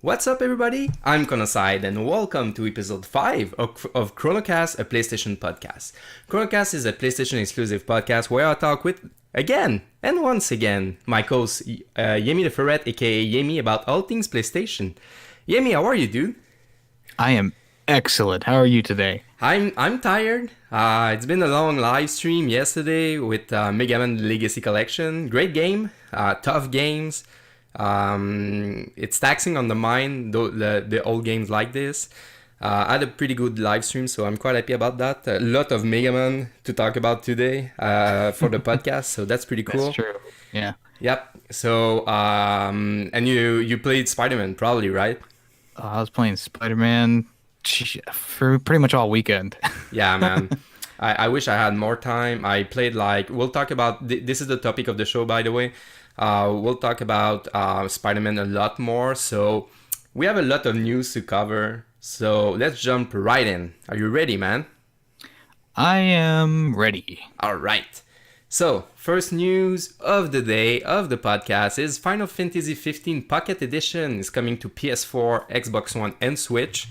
What's up, everybody? I'm Cronocyde, and welcome to episode 5 of CronoCast, a PlayStation podcast. CronoCast is a PlayStation exclusive podcast where I talk with, again, and once again, my host, Yemmy Drop, aka Yemmy, about all things PlayStation. Yemmy, how are you, dude? I am excellent. How are you today? I'm tired. It's been a long live stream yesterday with Mega Man Legacy Collection. Great game, tough games. It's taxing on the mind, the old games like this. I had a pretty good live stream, so I'm quite happy about that. A lot of Mega Man to talk about today for the podcast, so that's pretty cool. That's true. Yeah. Yep. So, and you played Spider-Man, probably, right? I was playing Spider-Man for pretty much all weekend. Yeah, man. I wish I had more time. I played we'll talk about, this is the topic of the show, by the way. We'll talk about Spider-Man a lot more. So we have a lot of news to cover. So let's jump right in. Are you ready, man? I am ready. All right. So first news of the day of the podcast is Final Fantasy 15 Pocket Edition is coming to PS4, Xbox One, and Switch.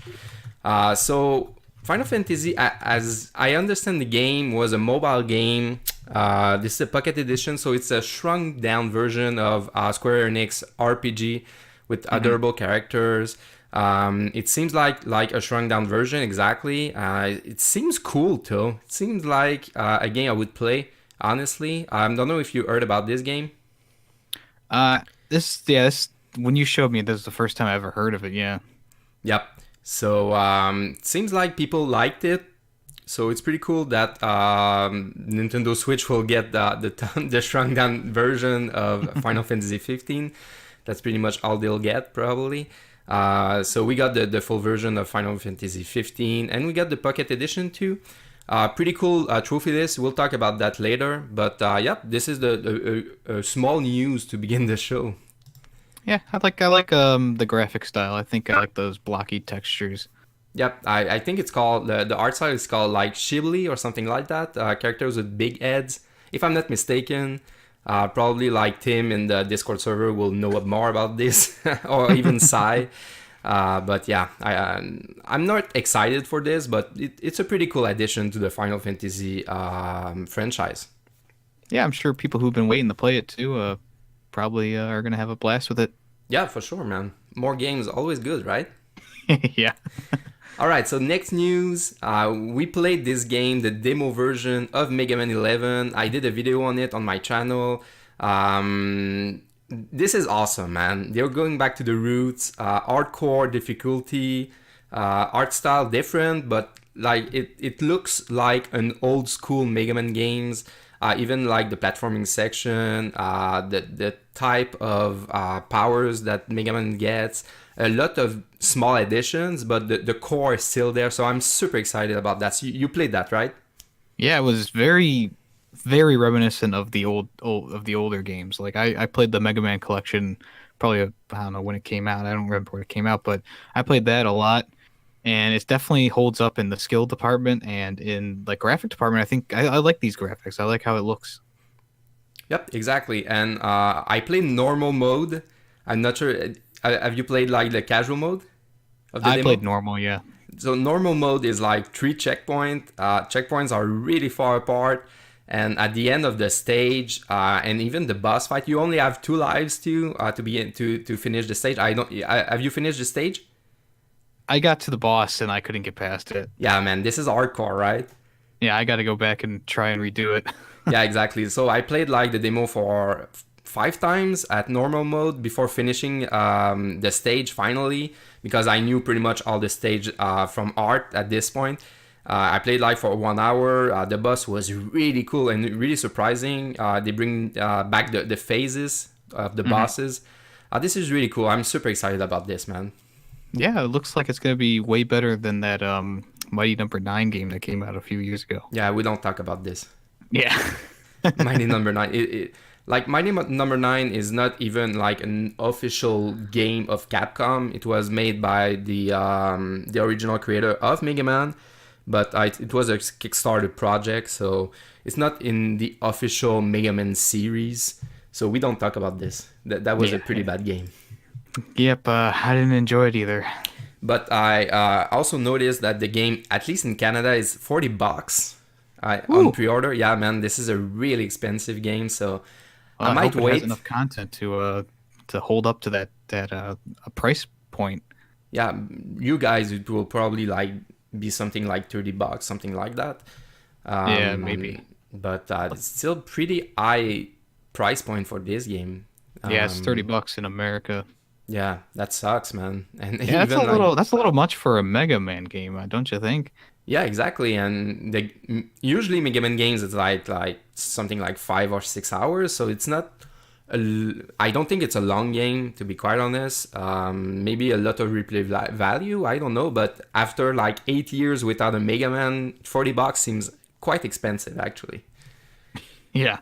So Final Fantasy, as I understand the game, was a mobile game. This is a Pocket Edition, so it's a shrunk down version of Square Enix RPG with adorable characters. It seems like a shrunk down version, exactly. It seems cool too. It seems like a game I would play, honestly. I don't know if you heard about this game. This when you showed me, this is the first time I ever heard of it. Yeah. Yep. So it seems like people liked it. So it's pretty cool that Nintendo Switch will get the shrunk down version of Final Fantasy 15. That's pretty much all they'll get, probably. So we got the full version of Final Fantasy 15, and we got the Pocket Edition too. Pretty cool trophy list. We'll talk about that later. But yep, this is the small news to begin the show. Yeah, I like the graphic style. I think I like those blocky textures. Yep, I think it's called, the art style is called like Shibli or something like that. Characters with big heads, if I'm not mistaken. Probably like Tim in the Discord server will know more about this, or even Sai. But yeah, I'm not excited for this, but it's a pretty cool addition to the Final Fantasy franchise. Yeah, I'm sure people who've been waiting to play it too probably are gonna have a blast with it. Yeah, for sure, man. More games, always good, right? Yeah. All right, so next news, we played this game, the demo version of Mega Man 11. I did a video on it on my channel. This is awesome, man. They're going back to the roots, hardcore difficulty, art style different, but like it looks like an old school Mega Man games. Even like the platforming section, the type of powers that Mega Man gets. A lot of small additions, but the core is still there. So I'm super excited about that. So you played that, right? Yeah, it was very, very reminiscent of the older games. Like I played the Mega Man collection probably I don't know when it came out. I don't remember when it came out, but I played that a lot. And it definitely holds up in the skill department and in like graphic department. I think I like these graphics. I like how it looks. Yep, exactly. And I played normal mode. I'm not sure. Have you played like the casual mode of the I demo? played normal, yeah. So normal mode is like 3 checkpoints. Checkpoints are really far apart. And at the end of the stage, and even the boss fight, you only have 2 lives to finish the stage. Have you finished the stage? I got to the boss and I couldn't get past it. Yeah, man, this is hardcore, right? Yeah, I got to go back and try and redo it. Yeah, exactly. So I played like the demo for 5 times at normal mode before finishing the stage finally, because I knew pretty much all the stage from art at this point. I played like for 1 hour. The boss was really cool and really surprising. They bring back the phases of the bosses. This is really cool. I'm super excited about this, man. Yeah, it looks like it's going to be way better than that Mighty Number 9 game that came out a few years ago. Yeah, we don't talk about this. Yeah. Mighty Number 9. Like Mighty Number 9 is not even like an official game of Capcom. It was made by the original creator of Mega Man, but it was a Kickstarter project, so it's not in the official Mega Man series. So we don't talk about this. That was a pretty bad game. Yep, I didn't enjoy it either. But I also noticed that the game, at least in Canada, is $40 on Woo! pre-order. Yeah, man, this is a really expensive game, so I Well, I might hope it has wait. enough content to hold up to that a price point. Yeah, you guys, it will probably like be something like $30, something like that. Yeah, maybe. But it's still pretty high price point for this game. Yeah, it's 30 Um, bucks in America. yeah, that sucks, man. And Yeah, even like, that's a little much for a Mega Man game, don't you think? yeah, exactly. And usually Mega Man games it's like something like 5 or 6 hours, so it's not. I don't think it's a long game, to be quite honest. Maybe a lot of replay value. I don't know, but after like 8 years without a Mega Man, $40 seems quite expensive, actually. Yeah.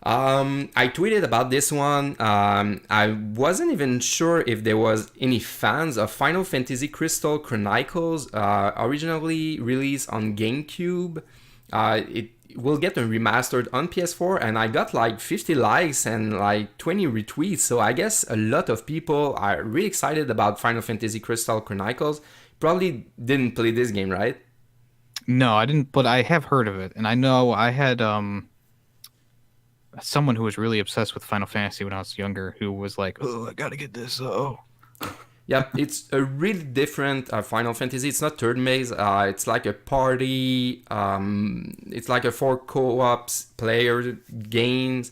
I tweeted about this one. I wasn't even sure if there was any fans of Final Fantasy Crystal Chronicles, originally released on GameCube. It will get a remastered on PS4, and I got like 50 likes and like 20 retweets. So I guess a lot of people are really excited about Final Fantasy Crystal Chronicles. Probably didn't play this game, right? No, I didn't, but I have heard of it, and I know I had someone who was really obsessed with Final Fantasy when I was younger, who was like, "Oh, I gotta get this." Oh, Yeah, it's a really different Final Fantasy. It's not turn-based. It's like a party. It's like a four co-ops player games.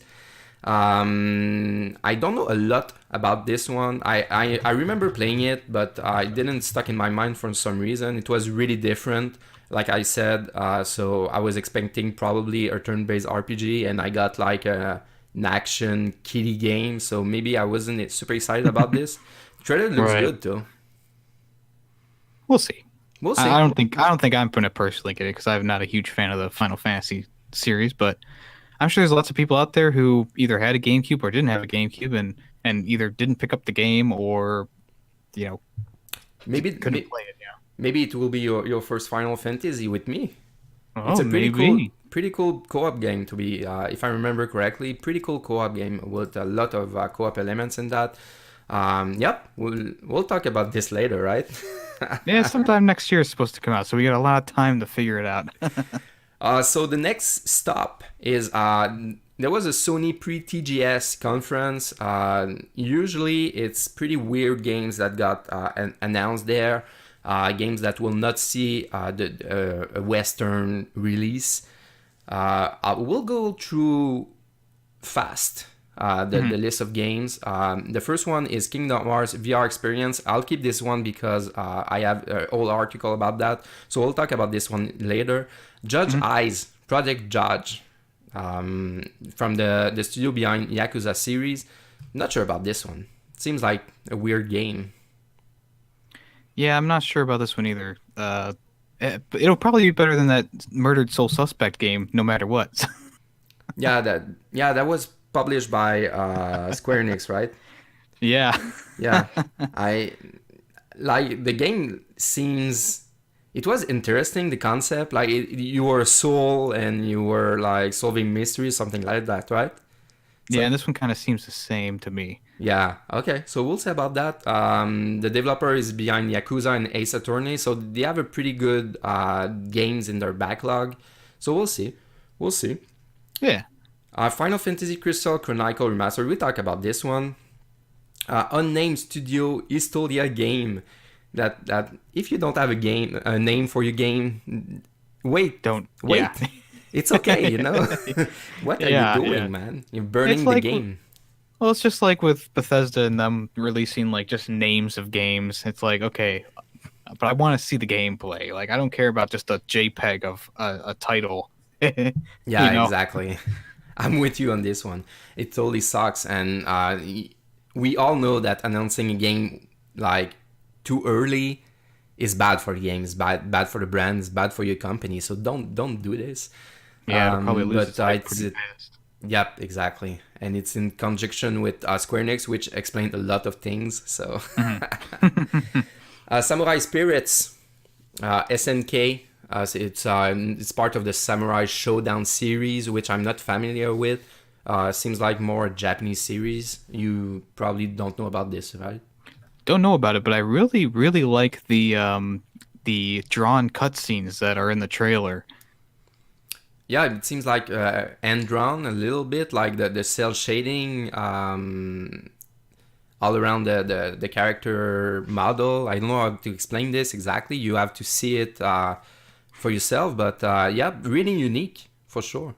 I don't know a lot about this one. I remember playing it, but it didn't stuck in my mind for some reason. It was really different, like I said. So I was expecting probably a turn-based RPG, and I got like an action kiddie game. So maybe I wasn't super excited about this. Trailer looks right. good though. We'll see. We'll I see. don't think I'm gonna personally get it because I'm not a huge fan of the Final Fantasy series, but I'm sure there's lots of people out there who either had a GameCube or didn't have a GameCube and either didn't pick up the game or you know Maybe couldn't play it. Yeah. maybe it will be your first Final Fantasy with me. It's Oh, a maybe. pretty cool co-op game to be, if I remember correctly, pretty cool co-op game with a lot of co-op elements in that. Yep, we'll talk about this later, right? Yeah, sometime next year is supposed to come out, so we got a lot of time to figure it out. So the next stop is there was a Sony pre-TGS conference. Usually it's pretty weird games that got announced there. Games that will not see a Western release. We'll go through fast the Mhm. list of games. The first one is Kingdom Hearts VR Experience. I'll keep this one because I have a whole article about that. So we'll talk about this one later. Judge Mhm. Eyes, Project Judge, from the studio behind Yakuza series. Not sure about this one. Seems like a weird game. Yeah, I'm not sure about this one either. But it'll probably be better than that Murdered Soul Suspect game, no matter what. Yeah, that was published by Square Enix, right? Yeah. Yeah, I like the game seems it was interesting, the concept like you were a soul and you were like solving mysteries, something like that, right? Yeah, So and this one kind of seems the same to me. yeah, okay, so we'll say about that. The developer is behind Yakuza and Ace Attorney, so they have a pretty good games in their backlog, so we'll see. Yeah. Final Fantasy Crystal Chronicle Remastered, we talk about this one. Unnamed studio Historia game. That if you don't have a name for your game, wait, Don't. wait. Yeah. It's okay, you know. What are you Yeah, yeah. doing, man? You're It's burning the like game. well, it's just like with Bethesda and them releasing like just names of games. It's like, okay, but I want to see the gameplay. Like I don't care about just a JPEG of a title. You Yeah, know. exactly. I'm with you on this one. It totally sucks, and we all know that announcing a game like too early is bad for the game. It's bad for the brand. It's bad for your company. So don't do this. Yeah, it'll probably lose But its hype it's pretty fast. yep, exactly, and it's in conjunction with Square Enix, which explained a lot of things. So Mhm. Samurai Spirits, SNK. So it's part of the Samurai Showdown series, which I'm not familiar with. Seems like more a Japanese series. You probably don't know about this, right? Don't know about it, but I really, really like the drawn cutscenes that are in the trailer. Yeah, it seems like hand drawn a little bit, like the cell shading all around the character model. I don't know how to explain this exactly. You have to see it for yourself, but yeah, really unique for sure.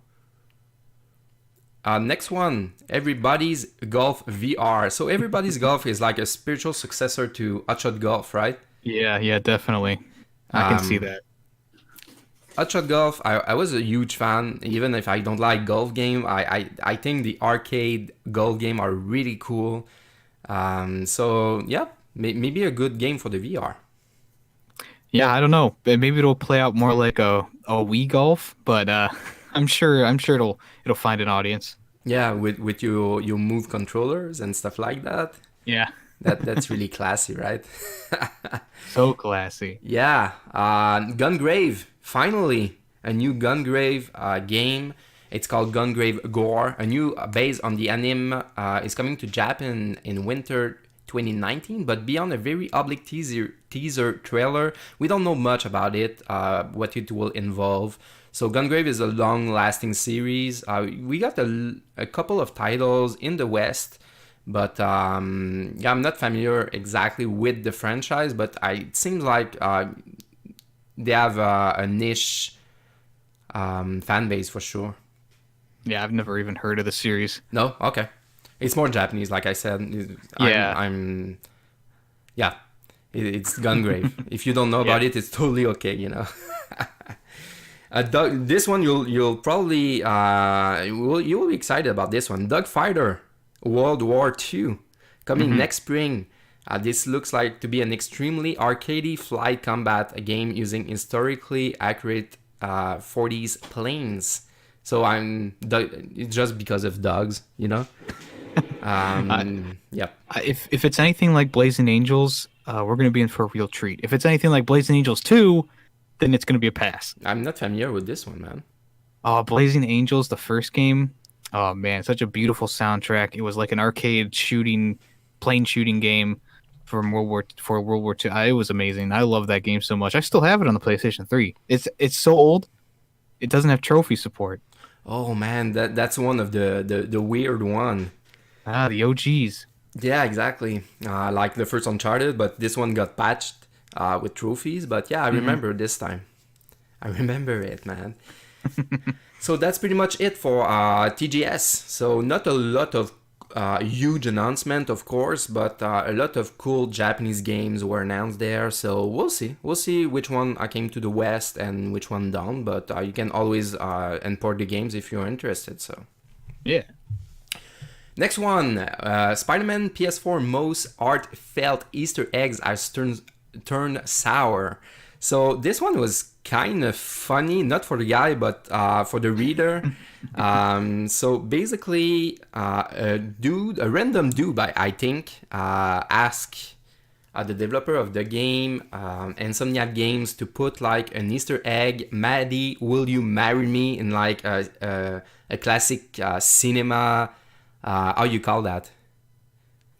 Next one, Everybody's Golf VR. So Everybody's Golf is like a spiritual successor to Hotshot Golf, right? Yeah, yeah, definitely. I can see Um, that. Hotshot Golf, I was a huge fan. Even if I don't like golf game, I think the arcade golf game are really cool. So yeah, maybe a good game for the VR. Yeah, I don't know. Maybe it'll play out more like a Wii Golf, but I'm sure it'll find an audience. Yeah, with your move controllers and stuff like that. Yeah, That's really classy, right? so classy. Yeah, Gungrave. Finally, a new Gungrave game. It's called Gungrave Gore. A new based on the anime is coming to Japan in winter 2019. But beyond a very oblique teaser trailer, we don't know much about it. What it will involve. So Gungrave is a long-lasting series. We got a couple of titles in the West. But yeah, I'm not familiar exactly with the franchise, but it seems like they have a niche fan base for sure. Yeah, I've never even heard of the series. No, okay, it's more Japanese, like I said. Yeah, I'm yeah, it's Gungrave. If you don't know yeah. about it, it's totally okay, you know. This one you'll probably you will be excited about this one. Dogfighter World War II coming Hmm. next spring. This looks like to be an extremely arcadey flight combat game using historically accurate 40s planes. So it's just because of dogs, you know. I, Yep. if it's anything like Blazing Angels, we're gonna be in for a real treat. If it's anything like Blazing Angels 2, then it's gonna be a pass. I'm not familiar with this one, man. Oh, Blazing Angels, the first game. Oh man, such a beautiful soundtrack. It was like an arcade shooting, plane shooting game from World War II. It was amazing. I love that game so much. I still have it on the PlayStation 3. It's so old. It doesn't have trophy support. Oh man, that's one of the weird one. Ah, the OGs. Yeah, exactly. Like the first Uncharted, but this one got patched with trophies. But yeah, I Hmm. remember this time. I remember it, man. So that's pretty much it for TGS. So not a lot of huge announcement, of course, but a lot of cool Japanese games were announced there. So we'll see. We'll see which one came to the West and which one down. But you can always import the games if you're interested. So. Yeah. Next one, Spider-Man PS4 most heartfelt Easter eggs has turned sour. So this one was kind of funny, not for the guy, but for the reader. So basically, a random dude, I think, asked the developer of the game, Insomniac Games, to put like an Easter egg, Maddie, will you marry me, in like a classic cinema. How you call that?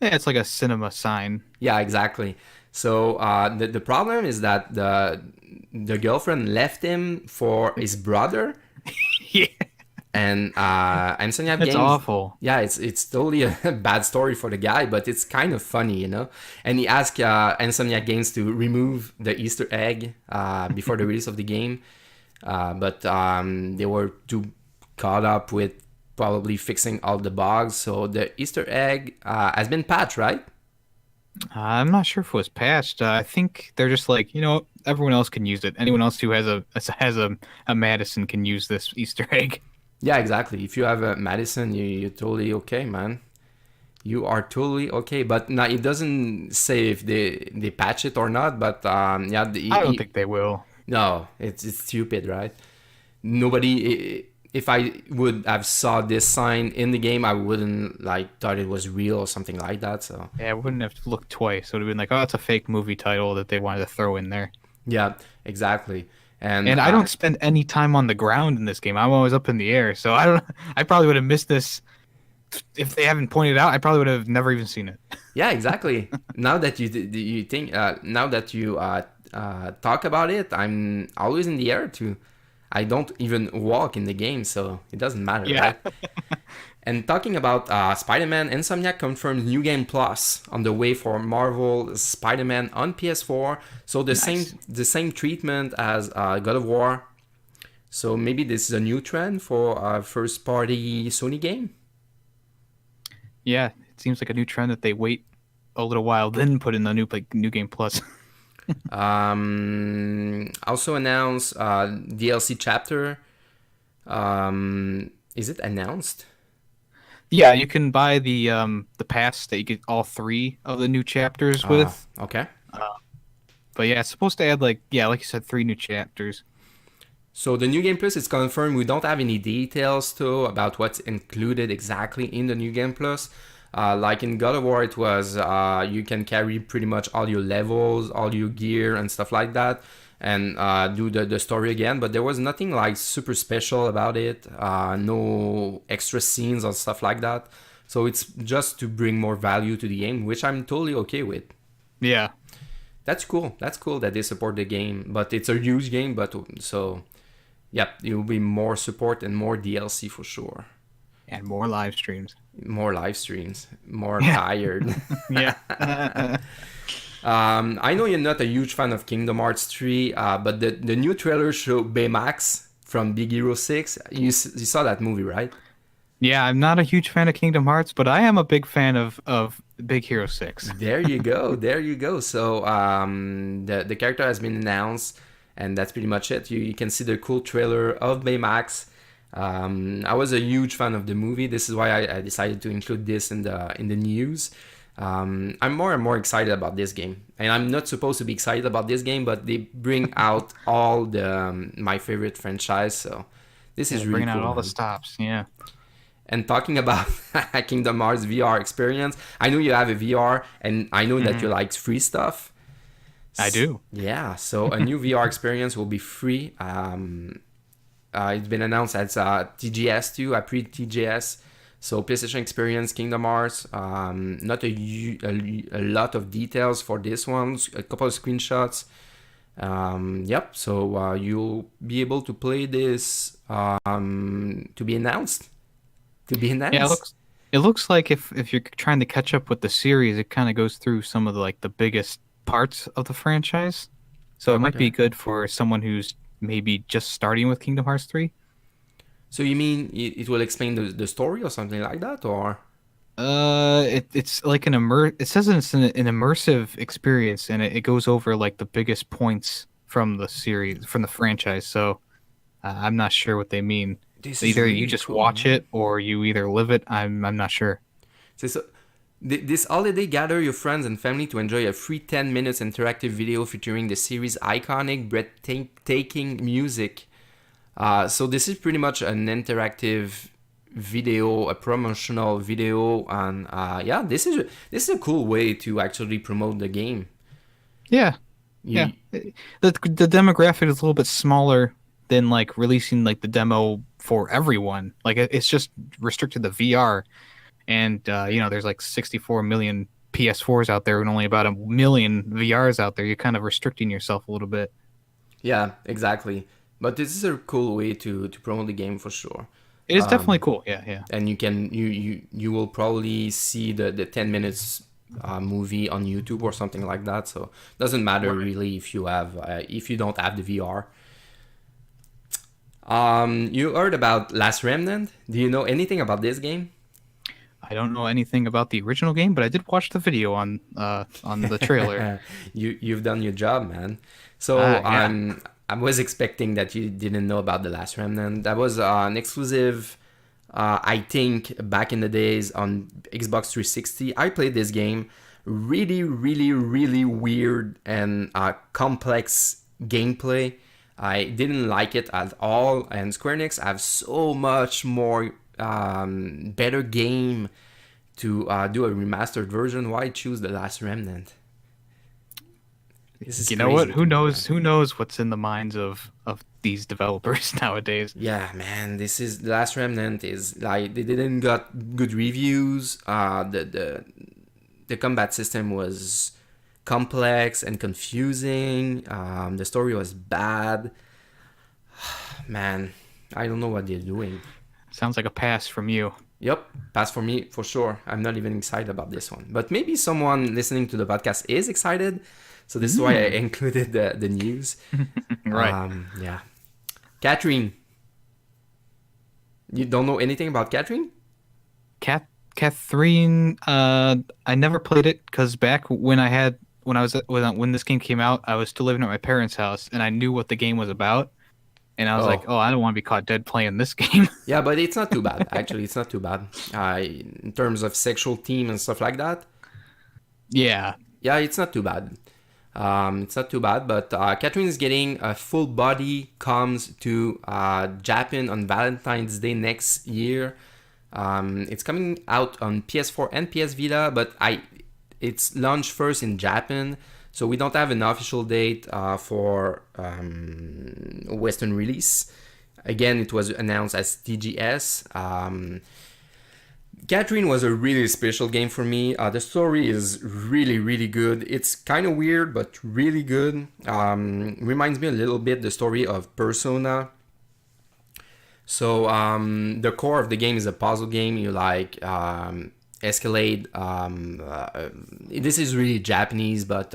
Yeah, it's like a cinema sign. Yeah, exactly. So the problem is that the girlfriend left him for his brother, Yeah. and Insomniac That's Games. awful. Yeah, it's totally a bad story for the guy, but it's kind of funny, you know. And he asked Insomniac Games to remove the Easter egg before the release of the game, but they were too caught up with probably fixing all the bugs. So the Easter egg has been patched, right? I'm not sure if it was patched. I think they're just like, everyone else can use it. Anyone else who has a Madison can use this Easter egg. Yeah, exactly. If you have a Madison, you're totally okay, man. You are totally okay. But now it doesn't say if they patch it or not. But yeah, I don't think they will. no, it's stupid, right? Nobody. If I would have saw this sign in the game, I wouldn't like thought it was real or something like that. So Yeah, I wouldn't have to look twice. It would have been like, oh, it's a fake movie title that they wanted to throw in there. yeah, exactly. And And I don't spend any time on the ground in this game. I'm always up in the air, so I don't. I probably would have missed this if they haven't pointed out, I probably would have never even seen it. Yeah, exactly. Now that you think, now that you talk about it, I'm always in the air too. I don't even walk in the game, so it doesn't matter, Yeah. right? And talking about Spider-Man, Insomniac confirmed New Game Plus on the way for Marvel Spider-Man on PS4. So Nice. the same treatment as God of War. So maybe this is a new trend for a first-party Sony game. Yeah, it seems like a new trend that they wait a little while, then put in the new game plus. Also announced DLC chapter. Is it announced? Yeah, you can buy the pass that you get all three of the new chapters with. Okay. But yeah, it's supposed to add like you said, three new chapters. So the New Game Plus is confirmed. We don't have any details though about what's included exactly in the New Game Plus. Like in God of War, it was you can carry pretty much all your levels, all your gear, and stuff like that, and do the story again. But there was nothing like super special about it. No extra scenes or stuff like that. So it's just to bring more value to the game, which I'm totally okay with. Yeah, That's cool. That's cool that they support the game, but it's a huge game. But so, yep, it will be more support and more DLC for sure. and more live streams. More live streams, more Yeah, tired. yeah. I know you're not a huge fan of Kingdom Hearts 3, but the new trailer showed Baymax from Big Hero 6. You saw that movie, right? Yeah, I'm not a huge fan of Kingdom Hearts, but I am a big fan of Big Hero 6. There you go. There you go. So the character has been announced, and that's pretty much it. You can see the cool trailer of Baymax. I was a huge fan of the movie. This is why I decided to include this in the news. I'm more and more excited about this game, and I'm not supposed to be excited about this game, but they bring out all the my favorite franchise. So this Yeah, is really bringing out cool, all the man. stops. Yeah. And talking about Kingdom Hearts VR experience, I know you have a VR, and I know that Hmm. you like free stuff. I do. Yeah, so a new VR experience will be free. It's been announced as TGS too, a pre-TGS. So PlayStation Experience, Kingdom Hearts. Not a lot of details for this one. A couple of screenshots. Yep. So you'll be able to play this to be announced. To be Yeah, announced. it looks like if you're trying to catch up with the series, it kind of goes through some of the biggest parts of the franchise. So it might be Okay. good for someone who's maybe just starting with Kingdom Hearts 3. So you mean it will explain the story or something like that, or? It's like it says it's an immersive experience, and it goes over like the biggest points from the series, from the franchise. So I'm not sure what they mean. This is Either you really just cool, watch man. it or you either live it. I'm not sure. So, this holiday, gather your friends and family to enjoy a free 10 minutes interactive video featuring the series' iconic, breathtaking music. So this is pretty much an interactive video, a promotional video, and yeah, this is a cool way to actually promote the game. Yeah, yeah. You, The demographic is a little bit smaller than like releasing like the demo for everyone. Like it's just restricted to VR, and there's like 64 million PS4s out there and only about a million VRs out there. You're kind of restricting yourself a little bit. yeah, exactly. But this is a cool way to promote the game for sure. It is definitely cool. Yeah, yeah. And you will probably see the 10 minutes movie on YouTube or something like that. So doesn't matter Right. really if you don't have the VR. You heard about Last Remnant? Do you know anything about this game? I don't know anything about the original game, but I did watch the video on the trailer. You've done your job, man. So Yeah. I was expecting that you didn't know about the Last Remnant. That was an exclusive. I think back in the days on Xbox 360, I played this game. Really, really, really weird and complex gameplay. I didn't like it at all. And Square Enix have so much more better game to do a remastered version. Why choose the Last Remnant? This is You know what? crazy to Who me, knows? man. Who knows what's in the minds of these developers nowadays? Yeah, man, this is the last Remnant is like they didn't got good reviews. The combat system was complex and confusing. The story was bad. Man, I don't know what they're doing. Sounds like a pass from you. Yep, pass for me for sure. I'm not even excited about this one. But maybe someone listening to the podcast is excited. So this is why I included the news. Right. Yeah. Catherine. You don't know anything about Catherine? Catherine, I never played it because back when this game came out, I was still living at my parents' house and I knew what the game was about, and I was like, Oh. oh, I don't want to be caught dead playing this game. Yeah, but it's not too bad. Actually, it's not too bad. In terms of sexual theme and stuff like that, Yeah, yeah, it's not too bad. It's not too bad, but Catherine is getting a full body comes to Japan on Valentine's Day next year. It's coming out on PS4 and PS Vita, but it's launched first in Japan, so we don't have an official date for Western release. Again, it was announced as TGS. Catherine was a really special game for me. The story is really, really good. It's kind of weird, but really good. Reminds me a little bit the story of Persona. So the core of the game is a puzzle game. You like escalate. This is really Japanese, but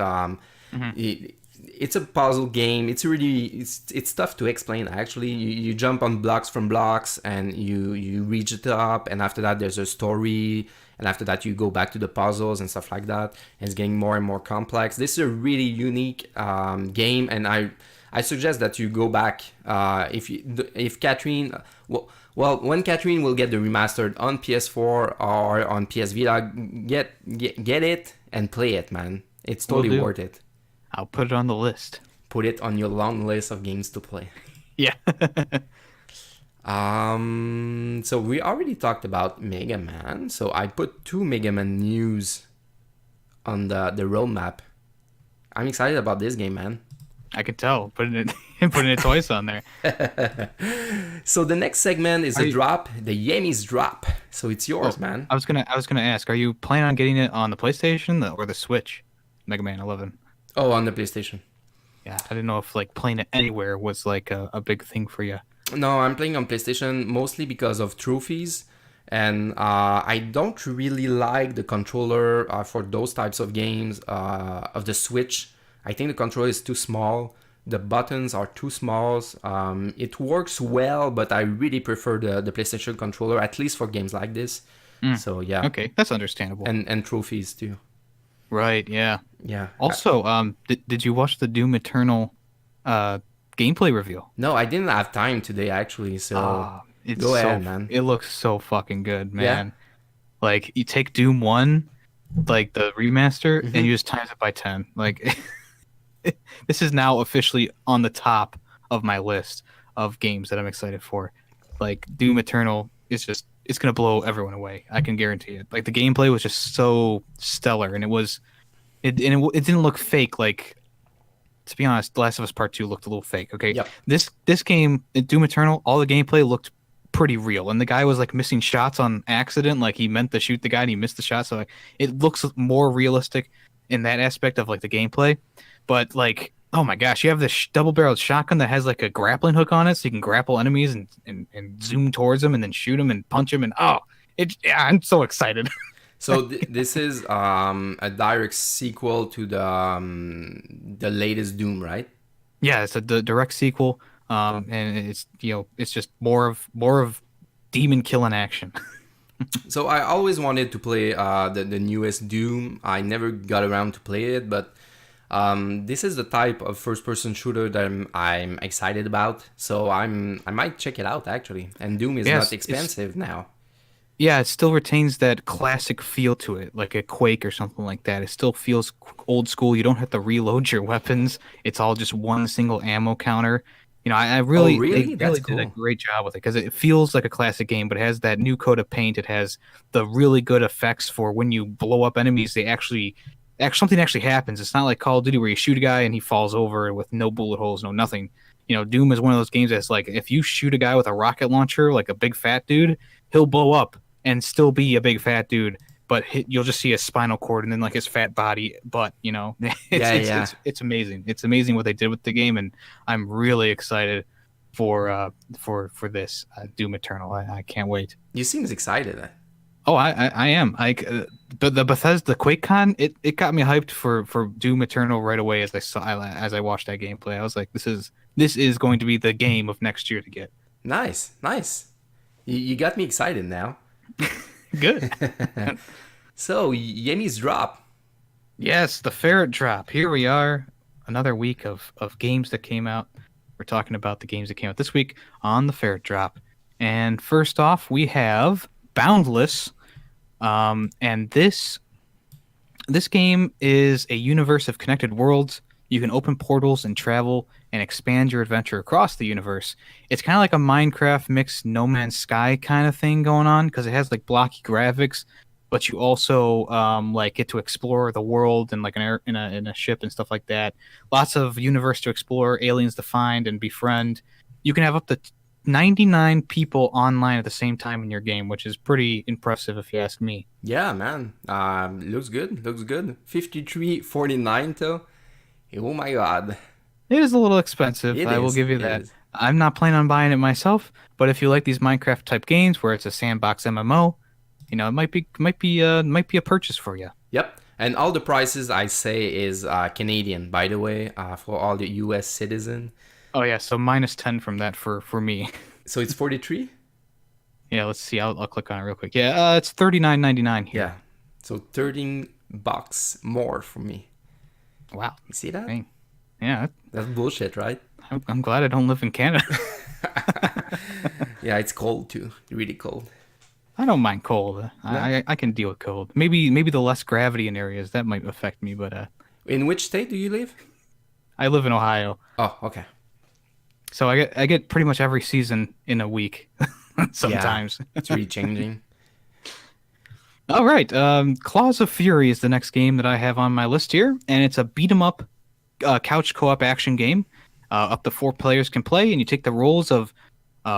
it's a puzzle game. It's tough to explain actually. You jump on blocks from blocks and you reach the top, and after that there's a story, and after that you go back to the puzzles and stuff like that. And it's getting more and more complex. This is a really unique game, and I suggest that you go back if Catherine well when Catherine will get the remastered on PS4 or on PS Vita, get it and play it, man. It's totally worth it. I'll put it on the list. Put it on your long list of games to play. Yeah. So we already talked about Mega Man. So I put 2 Mega Man news on the roadmap. I'm excited about this game, man. I can tell. Putting it twice on there. So the next segment is the Yemmy's Drop. So it's yours, man. I was gonna ask, are you planning on getting it on the PlayStation or the Switch? Mega Man 11. Oh, on the PlayStation. Yeah, I didn't know if like playing it anywhere was like a big thing for you. No, I'm playing on PlayStation mostly because of trophies, and I don't really like the controller for those types of games of the Switch. I think the controller is too small. The buttons are too small. It works well, but I really prefer the PlayStation controller, at least for games like this. So yeah. Okay, that's understandable. And trophies too. Right, yeah. Yeah. Also, did you watch the Doom Eternal gameplay reveal? No, I didn't have time today actually. So go ahead, man. It looks so fucking good, man. Yeah. Like you take Doom 1, like the remaster, and you just times it by 10. Like this is now officially on the top of my list of games that I'm excited for. Like Doom Eternal is just it's gonna blow everyone away. I can guarantee it. Like the gameplay was just so stellar, and it didn't look fake. Like to be honest, The Last of Us Part 2 looked a little fake. Okay, Yep. This game, Doom Eternal, all the gameplay looked pretty real, and the guy was like missing shots on accident. Like he meant to shoot the guy and he missed the shot, so like, it looks more realistic in that aspect of like the gameplay. But like, oh my gosh, you have this double-barreled shotgun that has like a grappling hook on it, so you can grapple enemies and zoom towards them and then shoot them and punch them. And I'm so excited. So this is a direct sequel to the latest Doom, right? Yeah, it's the direct sequel, and it's it's just more of demon killing action. So I always wanted to play the newest Doom. I never got around to play it, but this is the type of first-person shooter that I'm excited about. So I might check it out actually. And Doom is not expensive now. Yeah, it still retains that classic feel to it, like a Quake or something like that. It still feels old school. You don't have to reload your weapons. It's all just one single ammo counter. I really, they really did a great job with it because it feels like a classic game, but it has that new coat of paint. It has the really good effects for when you blow up enemies. They actually something actually happens. It's not like Call of Duty where you shoot a guy and he falls over with no bullet holes, no nothing. Doom is one of those games that's like if you shoot a guy with a rocket launcher, like a big fat dude, he'll blow up and still be a big fat dude, but you'll just see his spinal cord and then like his fat body. But it's amazing. It's amazing what they did with the game, and I'm really excited for this Doom Eternal. I can't wait. You seems excited. Oh, I am. The Bethesda QuakeCon, it got me hyped for Doom Eternal right away as I watched that gameplay. I was like, this is going to be the game of next year to get. Nice. You got me excited now. Good. So, Yemmy's Drop. Yes, the Ferret Drop. Here we are, another week of games that came out. We're talking about the games that came out this week on the Ferret Drop. And first off, we have Boundless. And this game is a universe of connected worlds. You can open portals and travel and expand your adventure across the universe. It's kind of like a Minecraft mixed No Man's Sky kind of thing going on because it has like blocky graphics, but you also like get to explore the world and like in a ship and stuff like that. Lots of universe to explore, aliens to find and befriend. You can have up to 99 people online at the same time in your game, which is pretty impressive if you ask me. Yeah, man. Looks good. 53.49 though. Oh my god. It is a little expensive. I will give you that. I'm not planning on buying it myself, but if you like these Minecraft type games where it's a sandbox MMO, it might be a purchase for you. Yep. And all the prices I say is Canadian, by the way, for all the US citizen. Oh yeah, so -10 from that for me. So it's 43? Yeah, let's see. I'll click on it real quick. Yeah, it's $39.99 here. Yeah. So $13 more for me. Wow. You see that? Dang. Yeah. That's bullshit, right? I'm glad I don't live in Canada. Yeah, it's cold too. Really cold. I don't mind cold. No. I can deal with cold. Maybe the less gravity in areas that might affect me, but In which state do you live? I live in Ohio. Oh, okay. So I get pretty much every season in a week. Sometimes. Yeah, it's really changing. All right. Claws of Fury is the next game that I have on my list here, and it's a beat 'em up couch co-op action game. Up to 4 players can play, and you take the roles of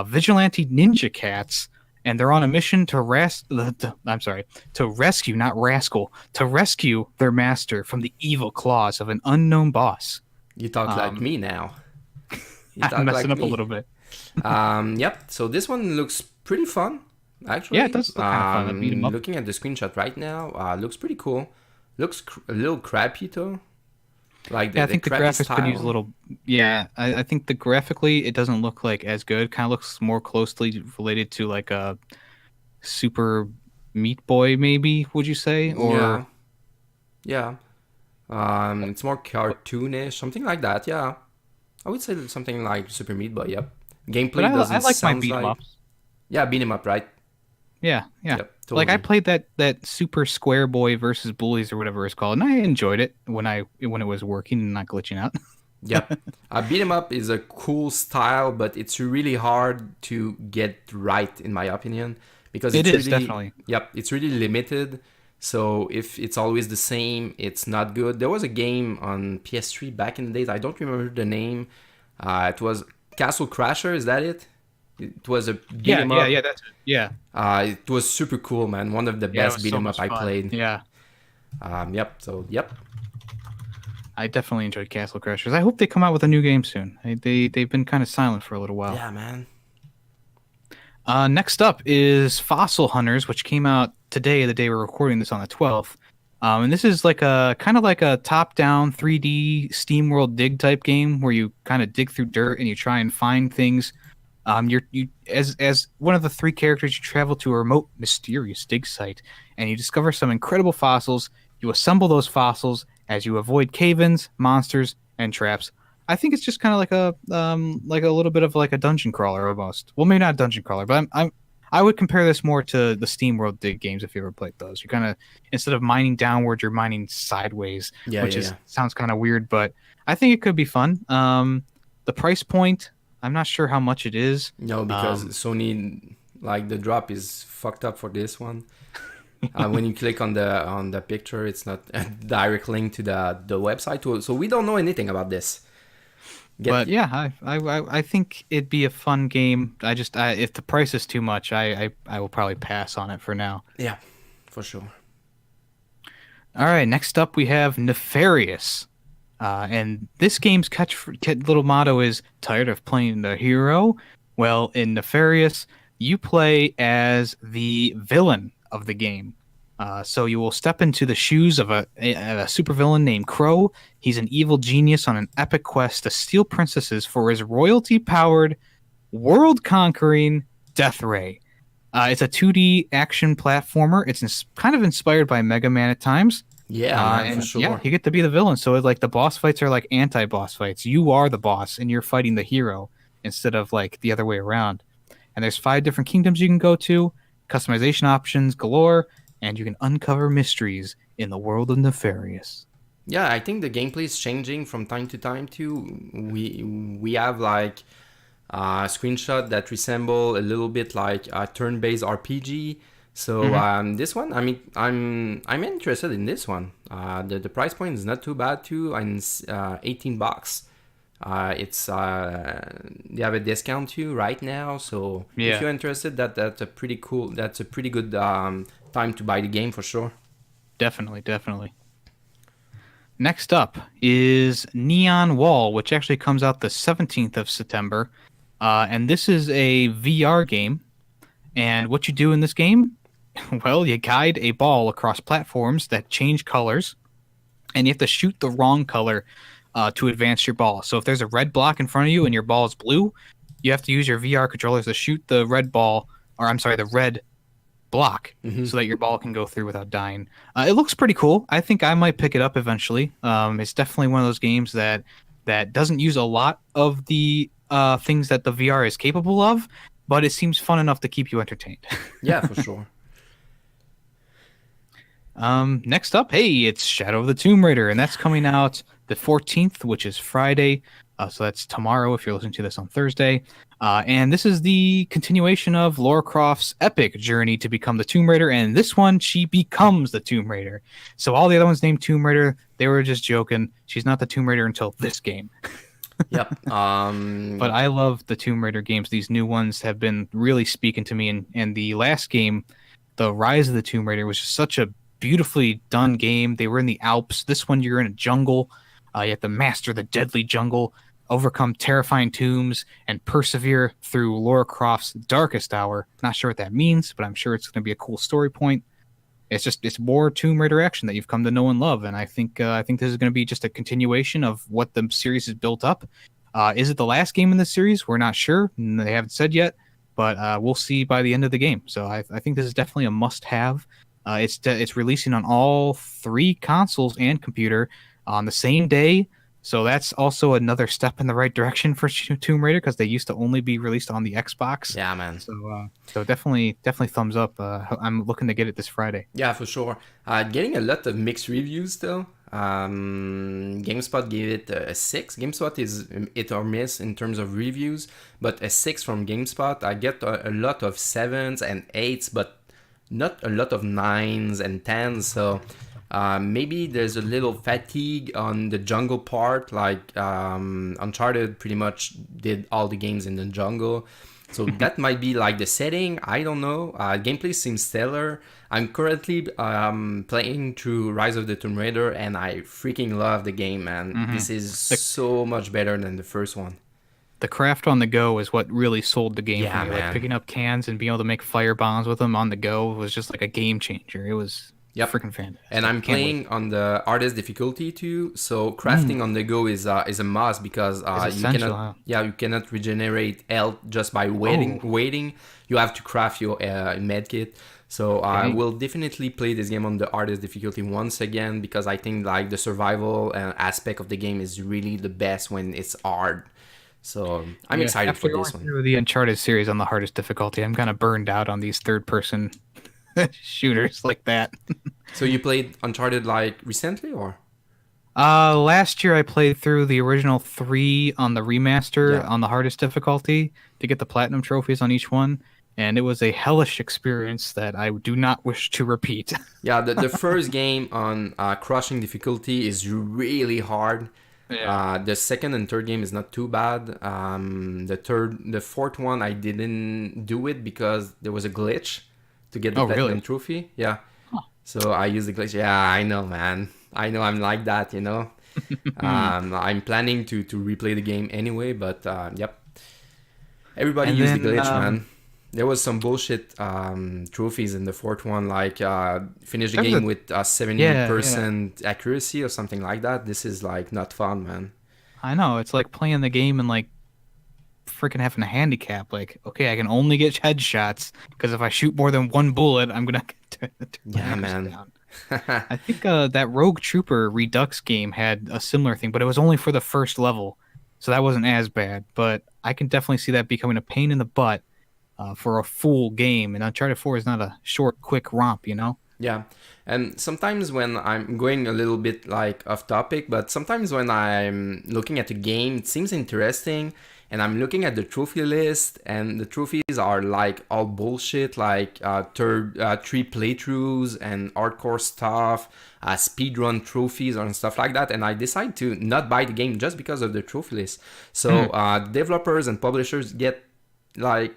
vigilante ninja cats, and they're on a mission to rescue, not rascal, to rescue their master from the evil claws of an unknown boss. You talk like me now. I'm messing up a little bit. Yep. So this one looks pretty fun, actually. Yeah, it does look kind of fun. Beat 'em up. Looking at the screenshot right now, looks pretty cool. Looks a little crappy though. Like I think the graphics style. could use a little. Yeah, I think graphically it doesn't look like as good. Kind of looks more closely related to like a Super Meat Boy, maybe. Would you say? Or yeah. It's more cartoonish, something like that. Yeah, I would say something like Super Meat Boy. Yep. Gameplay doesn't I like my sound beat 'em like. ups. Yeah, beat 'em up, right? Yeah. Yep, totally. Like I played that Super Square Boy versus Bullies or whatever it's called, and I enjoyed it when it was working and not glitching out. Yep. Beat 'em up is a cool style, but it's really hard to get right, in my opinion, because it is really, definitely. Yep, it's really limited. So if it's always the same, it's not good. There was a game on PS3 back in the days. I don't remember the name. It was Castle Crasher. Is that it? It was a beat 'em up. Yeah, that's it. Yeah. It was super cool, man. One of the best beat 'em up I played. Yeah. Yep. So yep. I definitely enjoyed Castle Crashers. I hope they come out with a new game soon. They've been kind of silent for a little while. Yeah, man. Next up is Fossil Hunters, which came out today, the day we're recording this on the 12th. And this is like a kind of like a top-down 3D SteamWorld dig type game where you kind of dig through dirt and you try and find things. As one of the 3 characters, you travel to a remote, mysterious dig site, and you discover some incredible fossils. You assemble those fossils as you avoid cave-ins, monsters, and traps. I think it's just kind of like a little bit of like a dungeon crawler almost. Well, maybe not a dungeon crawler, but I would compare this more to the SteamWorld dig games if you ever played those. You kind of, instead of mining downward, you're mining sideways, sounds kind of weird, but I think it could be fun. The price point, I'm not sure how much it is. No, because Sony, like the drop is fucked up for this one. When you click on the picture, it's not a direct link to the website. So we don't know anything about this. But yeah, I think it'd be a fun game. If the price is too much, I will probably pass on it for now. Yeah, for sure. All right, next up we have Nefarious. And this game's little motto is tired of playing the hero? Well, in Nefarious, you play as the villain of the game. So you will step into the shoes of a supervillain named Crow. He's an evil genius on an epic quest to steal princesses for his royalty-powered, world-conquering Death Ray. It's a 2D action platformer. It's kind of inspired by Mega Man at times. Yeah, man, for sure. Yeah, you get to be the villain. So like the boss fights are like anti-boss fights. You are the boss, and you're fighting the hero instead of like the other way around. And there's 5 different kingdoms you can go to, customization options galore, and you can uncover mysteries in the world of Nefarious. Yeah, I think the gameplay is changing from time to time too. We have like a screenshot that resemble a little bit like a turn-based RPG. So this one, I mean, I'm interested in this one. The price point is not too bad too, and it's $18. It's they have a discount too right now. So if you're interested, that's a pretty cool. That's a pretty good time to buy the game for sure. Definitely. Next up is Neonwall, which actually comes out the 17th of September. And this is a VR game. And what you do in this game, well, you guide a ball across platforms that change colors. And you have to shoot the wrong color to advance your ball. So if there's a red block in front of you and your ball is blue, you have to use your VR controllers to shoot the red ball, or I'm sorry, the red block, so that your ball can go through without dying. It looks pretty cool. I think I might pick it up eventually. It's definitely one of those games that doesn't use a lot of the things that the VR is capable of, but it seems fun enough to keep you entertained. Yeah, for sure. Next up, hey, it's Shadow of the Tomb Raider, and that's coming out the 14th, which is Friday. So that's tomorrow if you're listening to this on Thursday. And this is the continuation of Lara Croft's epic journey to become the Tomb Raider. And this one, she becomes the Tomb Raider. So all the other ones named Tomb Raider, they were just joking. She's not the Tomb Raider until this game. Yep. But I love the Tomb Raider games. These new ones have been really speaking to me. And the last game, the Rise of the Tomb Raider, was just such a beautifully done game. They were in the Alps. This one, you're in a jungle. You have to master the deadly jungle, overcome terrifying tombs, and persevere through Lara Croft's darkest hour. Not sure what that means, but I'm sure it's going to be a cool story point. It's more Tomb Raider action that you've come to know and love, and I think this is going to be just a continuation of what the series has built up. Is it the last game in the series? We're not sure. They haven't said yet, but we'll see by the end of the game. So I think this is definitely a must-have. It's releasing on all 3 consoles and computer on the same day. So that's also another step in the right direction for Tomb Raider, because they used to only be released on the Xbox. Yeah, man. So definitely thumbs up. I'm looking to get it this Friday. Yeah, for sure. Getting a lot of mixed reviews though. GameSpot gave it a 6. GameSpot is hit or miss in terms of reviews, but a 6 from GameSpot. I get a lot of 7s and 8s, but not a lot of 9s and 10s. So maybe there's a little fatigue on the jungle part, like Uncharted pretty much did all the games in the jungle. So that might be like the setting. I don't know. Gameplay seems stellar. I'm currently playing through Rise of the Tomb Raider, and I freaking love the game, man. This is so much better than the first one. The craft on the go is what really sold the game for me. Man. Like picking up cans and being able to make fire bombs with them on the go was just like a game changer. It was freaking fantastic. And I'm playing on the hardest difficulty too, so crafting on the go is a must, because you cannot regenerate health just by waiting. You have to craft your med kit. So I will definitely play this game on the hardest difficulty once again, because I think like the survival aspect of the game is really the best when it's hard. So I'm excited for this one. Through the Uncharted series on the hardest difficulty, I'm kind of burned out on these third-person shooters like that. So you played Uncharted like recently, or? Last year I played through the original 3 on the remaster on the hardest difficulty to get the platinum trophies on each one. and it was a hellish experience that I do not wish to repeat. Yeah, the first game on crushing difficulty is really hard. Yeah. The second and third game is not too bad. The fourth one I didn't do it because there was a glitch to get the Oh, platinum really? trophy. Yeah, Huh. so I used the glitch. Yeah, I know, man. I know I'm like that, you know. I'm planning to replay the game anyway, but yep. Everybody And used the then, glitch, man. There was some bullshit trophies in the fourth one, like finish the there was game a with yeah, yeah. 70% accuracy or something like that. This is like not fun, man. I know. It's like playing the game and like freaking having a handicap. Like, okay, I can only get headshots because if I shoot more than one bullet, I'm gonna turn my Yeah, accuracy man. down. I think that Rogue Trooper Redux game had a similar thing, but it was only for the first level, so that wasn't as bad. But I can definitely see that becoming a pain in the butt for a full game. And Uncharted 4 is not a short, quick romp, you know? Yeah. And sometimes when I'm going a little bit like off topic, but sometimes when I'm looking at a game, it seems interesting. And I'm looking at the trophy list, and the trophies are like all bullshit, like three playthroughs and hardcore stuff, speedrun trophies and stuff like that. And I decide to not buy the game just because of the trophy list. So developers and publishers get like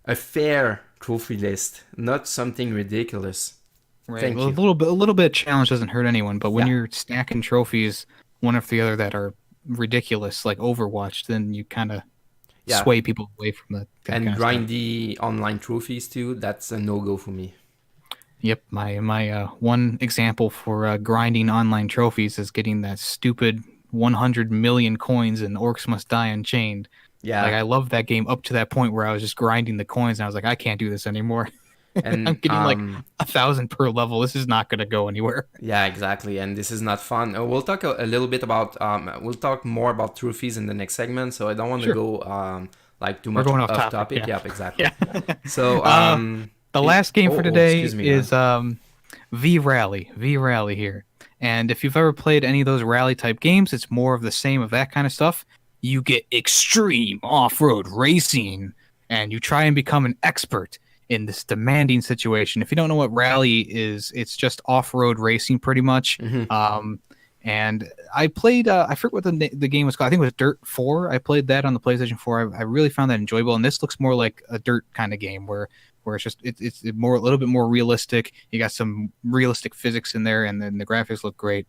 a fair trophy list, not something ridiculous. Right. Thank Well, you. a little bit of challenge doesn't hurt anyone, but when Yeah, you're stacking trophies one after the other that are ridiculous, like Overwatch, then you kind of yeah. sway people away from that And kind of stuff. grindy online trophies too, that's a no-go for me. Yep, my one example for grinding online trophies is getting that stupid 100 million coins in Orcs Must Die Unchained. Like Yeah. I loved that game up to that point where I was just grinding the coins, and I was like, I can't do this anymore. I'm And getting like 1,000 per level. This is not gonna go anywhere. yeah, exactly. And this is not fun. We'll talk a little bit about we'll talk more about trophies in the next segment, so I don't want to Sure, go like too we're much going off off topic. topic. Yeah, Yep, exactly. yeah. So The last game for today excuse me, man. is V Rally. V Rally here. And if you've ever played any of those rally type games, it's more of the same of that kind of stuff. You get extreme off-road racing and you try and become an expert in this demanding situation. If you don't know what rally is, it's just off-road racing pretty much. Hmm. And I played I forget what the game was called. I think it was Dirt 4. I played that on the PlayStation 4. I really found that enjoyable, and this looks more like a Dirt kind of game where it's just it's more a little bit more realistic. You got some realistic physics in there, and then the graphics look great.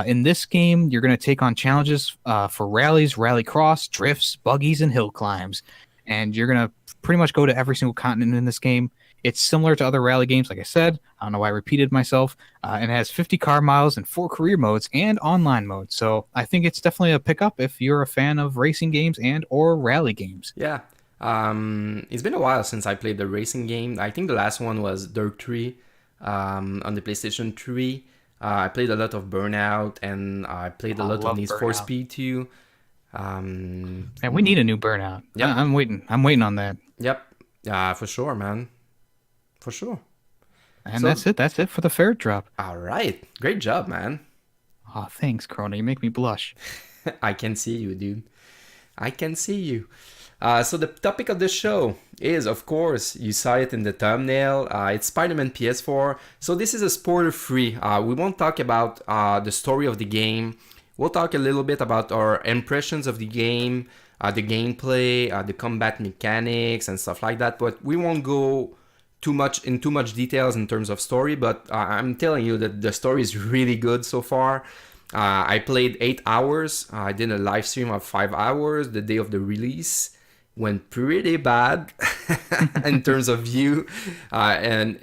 In this game, you're going to take on challenges for rallies, rally cross, drifts, buggies, and hill climbs, and you're going to pretty much go to every single continent in this game. It's similar to other rally games, like I said. I don't know why I repeated myself. And it has 50 car miles and 4 career modes and online modes. So I think it's definitely a pickup if you're a fan of racing games and or rally games. Yeah. It's been a while since I played the racing game. I think the last one was Dirt 3 on the PlayStation 3. I played a lot of Burnout, and I played a I lot of love Need for Burnout. Speed too. Um, And we need a new Burnout. yep, I'm waiting. I'm waiting on that. yep, for sure, man, for sure. And So, that's it. That's it for the fair drop. all right, great job, man. Oh, thanks, Chrono. You make me blush. I can see you, dude. I can see you. So the topic of the show is, of course, you saw it in the thumbnail. It's Spider-Man PS4. So this is a spoiler-free. We won't talk about the story of the game. We'll talk a little bit about our impressions of the game, the gameplay, the combat mechanics, and stuff like that. But we won't go too much details in terms of story. But I'm telling you that the story is really good so far. I played 8 hours. I did a live stream of 5 hours the day of the release. Went pretty bad in terms of view, and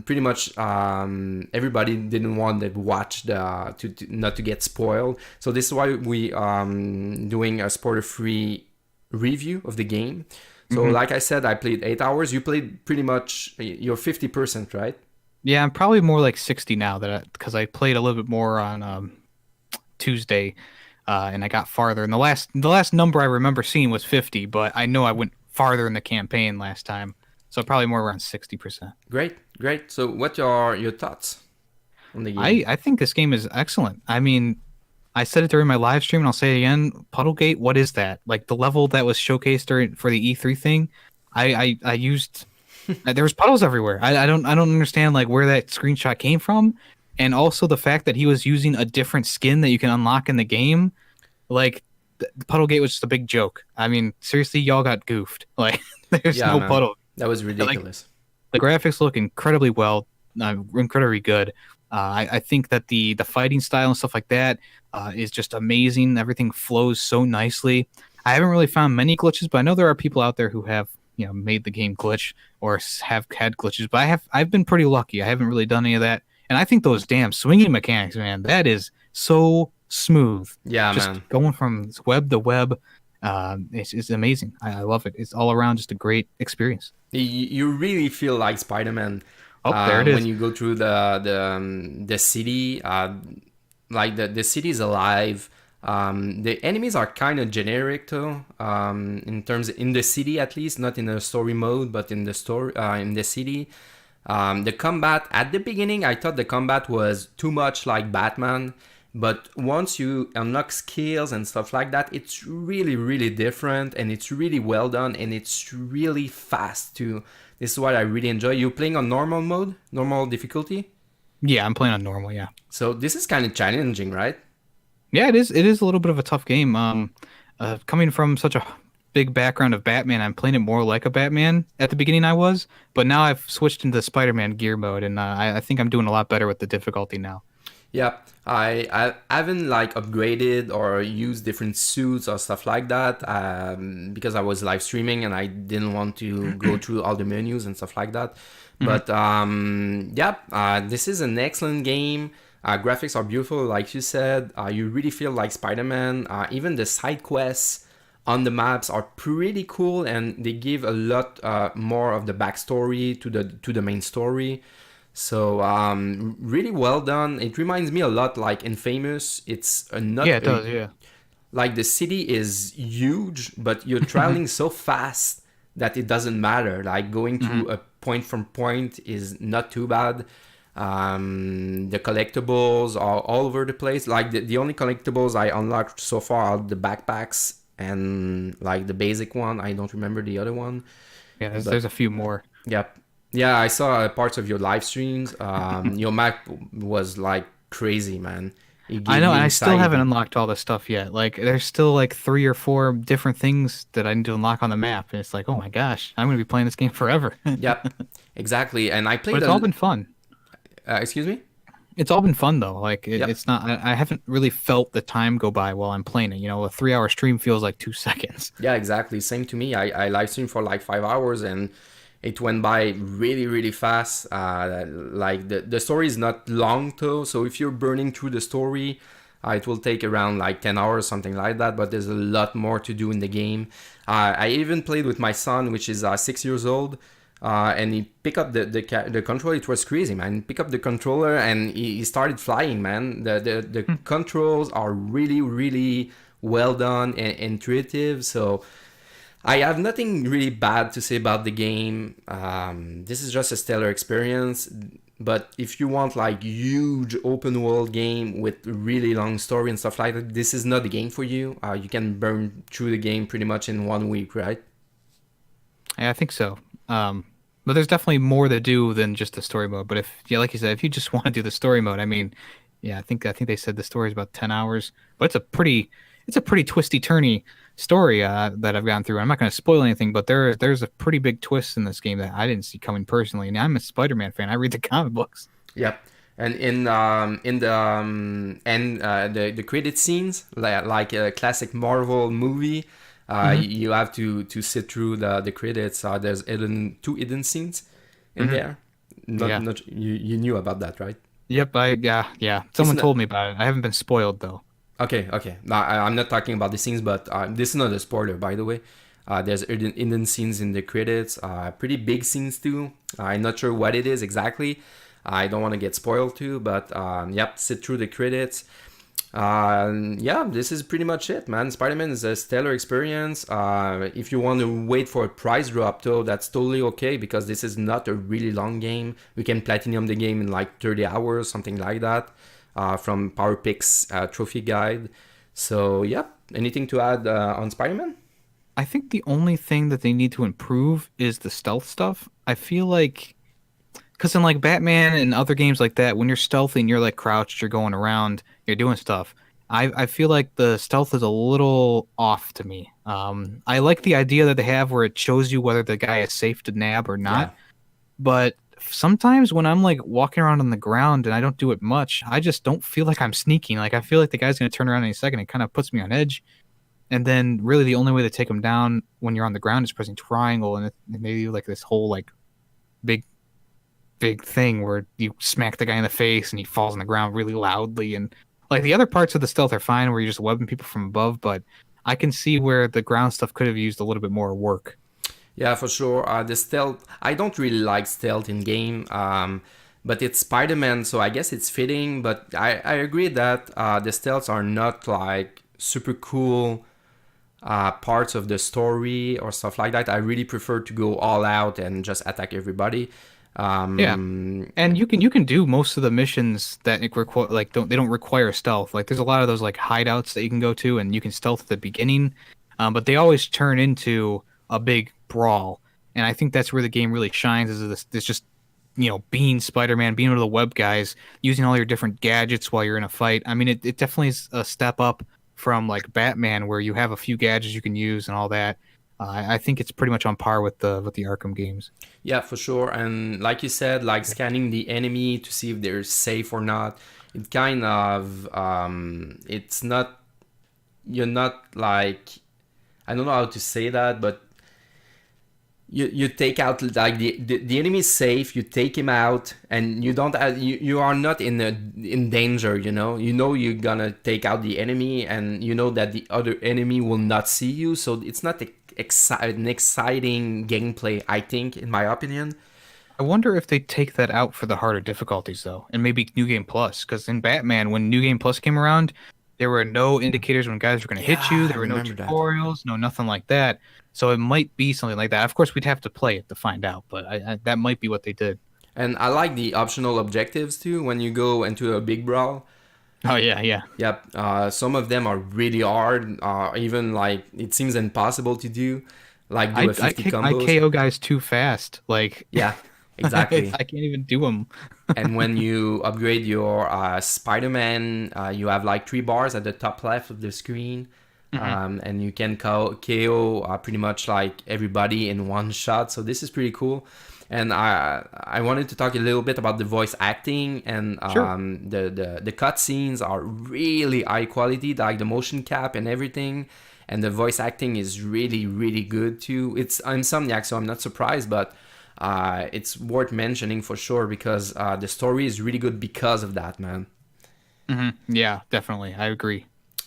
pretty much everybody didn't want to watch to not to get spoiled. So this is why we doing a spoiler-free review of the game. So Mhm. like I said, I played 8 hours. You played pretty much you're 50%, right? Yeah, I'm probably more like 60 now that because I played a little bit more on Tuesday, and I got farther. And the last number I remember seeing was 50, but I know I went farther in the campaign last time, so probably more around 60%. Great, great. So what are your thoughts on the game? I think this game is excellent. I mean, I said it during my live stream, and I'll say it again. Puddlegate, what is that? Like the level that was showcased during for the E3 thing. I used there was puddles everywhere. I don't understand like where that screenshot came from, and also the fact that he was using a different skin that you can unlock in the game. Like the puddle gate was just a big joke. I mean, seriously, y'all got goofed. Like there's Yeah, no man, puddle. that was Like ridiculous. the graphics look incredibly well, incredibly good. I think that the fighting style and stuff like that is just amazing. Everything flows so nicely. I haven't really found many glitches, but I know there are people out there who have made the game glitch or have had glitches. But I've been pretty lucky. I haven't really done any of that. And I think those damn swinging mechanics, man, that is so smooth. Yeah, Just man. going from web to web, it's amazing. I love it. It's all around just a great experience. You really feel like Spider-Man Oh, there it when is. you go through the city. Like the city is alive. The enemies are kind of generic though, in terms in the city at least, not in the story mode, but in the story in the city. The combat at the beginning, I thought the combat was too much like Batman, but once you unlock skills and stuff like that, it's really, really different and it's really well done and it's really fast too. This is what I really enjoy. You playing on normal mode, normal difficulty? Yeah, I'm playing on normal. Yeah. So this is kind of challenging, right? Yeah, it is. It is a little bit of a tough game. Coming from such a big background of Batman, I'm playing it more like a Batman at the beginning. I was, but now I've switched into Spider-Man gear mode, and I think I'm doing a lot better with the difficulty now. Yeah, I haven't like upgraded or used different suits or stuff like that because I was live streaming and I didn't want to go through all the menus and stuff like that. Hmm. But yeah, this is an excellent game. Graphics are beautiful, like you said. You really feel like Spider-Man. Even the side quests on the maps are pretty cool, and they give a lot more of the backstory to the main story. So really well done. It reminds me a lot like Infamous. It's Yeah, not it does. Yeah. like the city is huge, but you're traveling so fast that it doesn't matter. Like going Hmm. to a point from point is not too bad. The collectibles are all over the place. Like the only collectibles I unlocked so far are the backpacks and like the basic one. I don't remember the other one, Yeah, there's but a few more. yep. Yeah, I saw parts of your live streams. Your map was like crazy, man. It I gave know, me and I still haven't anxiety. unlocked all this stuff yet. Like, there's still like 3 or 4 different things that I need to unlock on the map, and it's like, oh my gosh, I'm gonna be playing this game forever. Yep, exactly. And I But played it's all been fun. excuse me? It's all been fun though. Like Yep. it's not. I haven't really felt the time go by while I'm playing it. A 3 hour stream feels like 2 seconds. Yeah, exactly. Same to me. I live streamed for like 5 hours and it went by really, really fast. Like the story is not long though, so if you're burning through the story, it will take around like 10 hours, something like that. But there's a lot more to do in the game. I even played with my son, which is 6 years old. And he picked up the controller. It was crazy, man. He picked up the controller and he started flying, man. The controls are really, really well done and intuitive. So I have nothing really bad to say about the game. This is just a stellar experience. But if you want like huge open world game with really long story and stuff like that, this is not the game for you. You can burn through the game pretty much in 1 week, right? Yeah, I think so. But there's definitely more to do than just the story mode. But if, yeah, like you said, if you just want to do the story mode, I mean, yeah, I think they said the story is about 10 hours, but it's a pretty twisty turny story that I've gone through. I'm not going to spoil anything, but there's a pretty big twist in this game that I didn't see coming personally. And I'm a Spider-Man fan. I read the comic books. Yep. And in the and the credit scenes like a classic Marvel movie, Hmm. you have to sit through the credits. There's two hidden scenes in Hmm. there. Yeah. Not you knew about that, right? Yep. Yeah. It's Someone not told me about it. I haven't been spoiled though. okay. No, I'm not talking about the scenes, but this is not a spoiler, by the way. There's hidden scenes in the credits. Pretty big scenes too. I'm not sure what it is exactly. I don't want to get spoiled too, but yep, sit through the credits. Yeah, this is pretty much it, man. Spider-Man is a stellar experience. If you want to wait for a price drop, though, that's totally okay because this is not a really long game. We can platinum the game in like 30 hours, something like that, from PowerPix Trophy Guide. So, yep. Anything to add on Spider-Man? I think the only thing that they need to improve is the stealth stuff. I feel like because in like Batman and other games like that, when you're stealthy and you're like crouched, you're going around, you're doing stuff. I feel like the stealth is a little off to me. I like the idea that they have where it shows you whether the guy is safe to nab or Yeah. not. But sometimes when I'm like walking around on the ground and I don't do it much, I just don't feel like I'm sneaking. Like I feel like the guy's gonna turn around any second. It kind of puts me on edge. And then really the only way to take him down when you're on the ground is pressing triangle, and they do like this whole like big thing where you smack the guy in the face and he falls on the ground really loudly. And like the other parts of the stealth are fine where you're just webbing people from above, but I can see where the ground stuff could have used a little bit more work. Yeah, for sure. The stealth, I don't really like stealth in game, but it's Spider-Man, so I guess it's fitting. But I agree that the stealths are not like super cool parts of the story or stuff like that. I really prefer to go all out and just attack everybody. Yeah. And you can do most of the missions that require like don't require stealth. Like there's a lot of those like hideouts that you can go to and you can stealth at the beginning, but they always turn into a big brawl. And I think that's where the game really shines is this just being Spider-Man, being able to web guys, using all your different gadgets while you're in a fight. I mean, it definitely is a step up from like Batman where you have a few gadgets you can use and all that. I think it's pretty much on par with the Arkham games. Yeah, for sure. And like you said, like scanning the enemy to see if they're safe or not. It kind of, it's not, you're not like, I don't know how to say that, but you take out like the enemy is safe, you take him out, and you don't you are not in danger. You know you're gonna take out the enemy, and you know that the other enemy will not see you, so it's not an exciting gameplay, I think, in my opinion. I wonder if they take that out for the harder difficulties though, and maybe New Game Plus. Because in Batman, when New Game Plus came around, there were no indicators when guys were going to hit you. Yeah, I There were no remember that. tutorials, no nothing like that. So it might be something like that. Of course, we'd have to play it to find out, but that might be what they did. And I like the optional objectives too when you go into a big brawl. Oh yeah, yeah. Yep, some of them are really hard, even like it seems impossible to do, like do a 50 I combos. KO guys too fast. Like Yeah, I exactly. can't even do them. And when you upgrade your Spider-Man, you have like 3 bars at the top left of the screen, Hmm. and you can KO pretty much like everybody in one shot. So this is pretty cool. And I wanted to talk a little bit about the voice acting, and Sure. the cutscenes are really high quality, like the motion cap and everything. And the voice acting is really, really good too. It's Insomniac, so I'm not surprised, but it's worth mentioning for sure because the story is really good because of that, man. Yeah, definitely. I agree.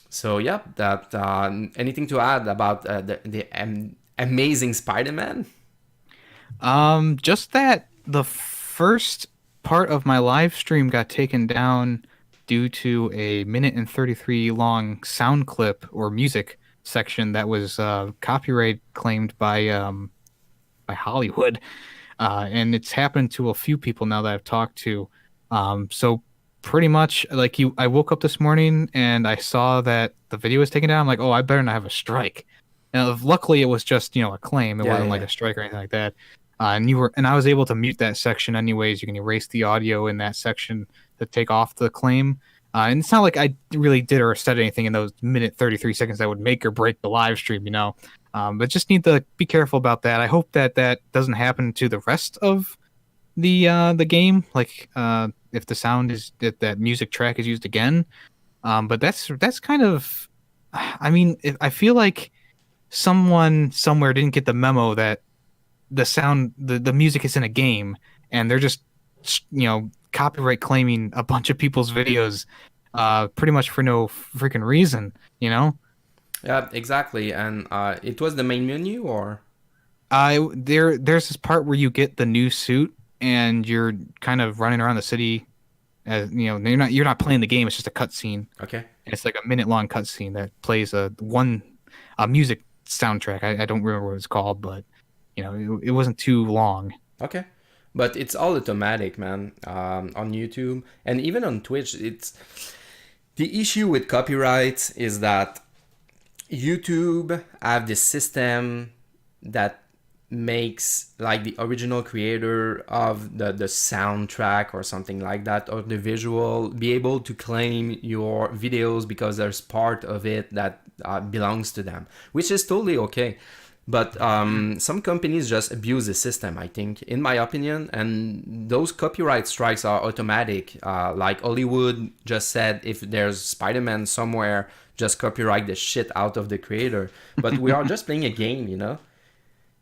So yeah, that anything to add about the amazing Spider-Man? Just that the first part of my live stream got taken down due to a minute and 33 long sound clip or music section that was copyright claimed by Hollywood. And it's happened to a few people now that I've talked to. So pretty much like I woke up this morning and I saw that the video was taken down. I'm like, oh, I better not have a strike. And luckily, it was just a claim. It Yeah, wasn't yeah, like yeah. a strike or anything like that. And I was able to mute that section anyways. You can erase the audio in that section to take off the claim. And it's not like I really did or said anything in those minute 33 seconds that would make or break the live stream. But just need to be careful about that. I hope that that doesn't happen to the rest of the game. Like if the sound is that music track is used again. But that's kind of, I mean, I feel like someone somewhere didn't get the memo that the music is in a game and they're just copyright claiming a bunch of people's videos pretty much for no freaking reason. Yeah, exactly. And it was the main menu, or There's this part where you get the new suit and you're kind of running around the city as you're not playing the game, it's just a cutscene. okay, It's like a minute long cutscene that plays a music soundtrack. I don't remember what it's called, but it wasn't too long. okay. But it's all automatic, man. On YouTube and even on Twitch, it's the issue with copyrights is that YouTube have this system that makes like the original creator of the soundtrack or something like that, or the visual, be able to claim your videos because there's part of it that belongs to them, which is totally okay. But some companies just abuse the system, I think, in my opinion, and those copyright strikes are automatic. Like Hollywood just said, if there's Spider-Man somewhere, just copyright the shit out of the creator. But we are just playing a game, you know?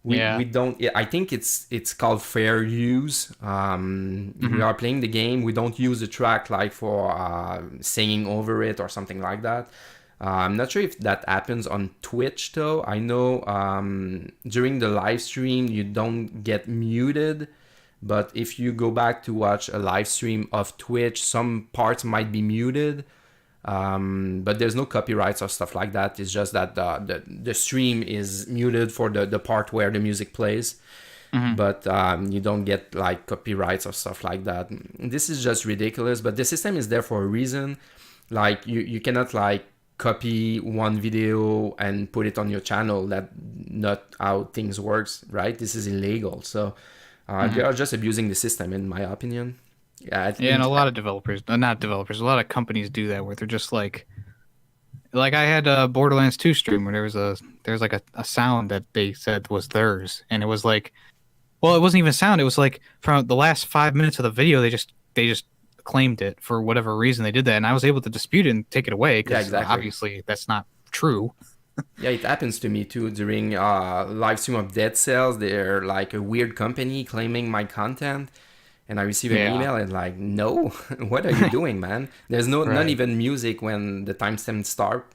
We don't. I think it's called fair use. We are playing the game. We don't use the track like for singing over it or something like that. I'm not sure if that happens on Twitch though. I know during the live stream you don't get muted, but if you go back to watch a live stream of Twitch, some parts might be muted. But there's no copyrights or stuff like that. It's just that the stream is muted for the part where the music plays. But you don't get like copyrights or stuff like that. This is just ridiculous, but the system is there for a reason. Like you cannot like copy one video and put it on your channel. That not how things works, right? This is illegal. So they are just abusing the system, in my opinion. Yeah, and a lot of developers, not developers, a lot of companies do that where they're just like I had a Borderlands 2 stream where there was like a sound that they said was theirs, and it was like, well, it wasn't even sound. It was like from the last 5 minutes of the video, they just claimed it for whatever reason they did that, and I was able to dispute it and take it away because obviously that's not true. Yeah, it happens to me too during live stream of Dead Cells. They're like a weird company claiming my content, and I receive an email and like, no, what are you doing, man? There's not even music when the timestamp start,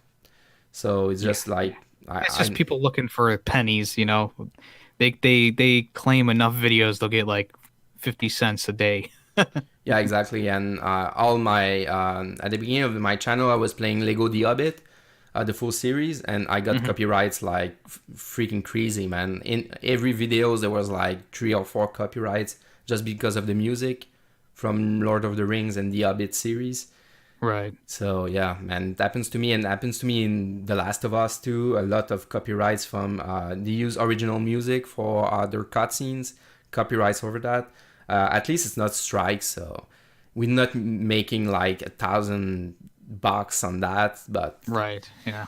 so it's just like it's just people looking for pennies, you know. They claim enough videos they'll get like 50 cents a day. Yeah, exactly. And all my at the beginning of my channel, I was playing Lego The Hobbit, the full series, and I got copyrights like freaking crazy, man. In every video, there was like 3 or 4 copyrights just because of the music from Lord of the Rings and The Hobbit series. Right. So yeah, man, it happens to me, and it happens to me in The Last of Us too. A lot of copyrights from they use original music for their cutscenes, copyrights over that. At least it's not strikes, so we're not making like $1,000 on that, but right, yeah.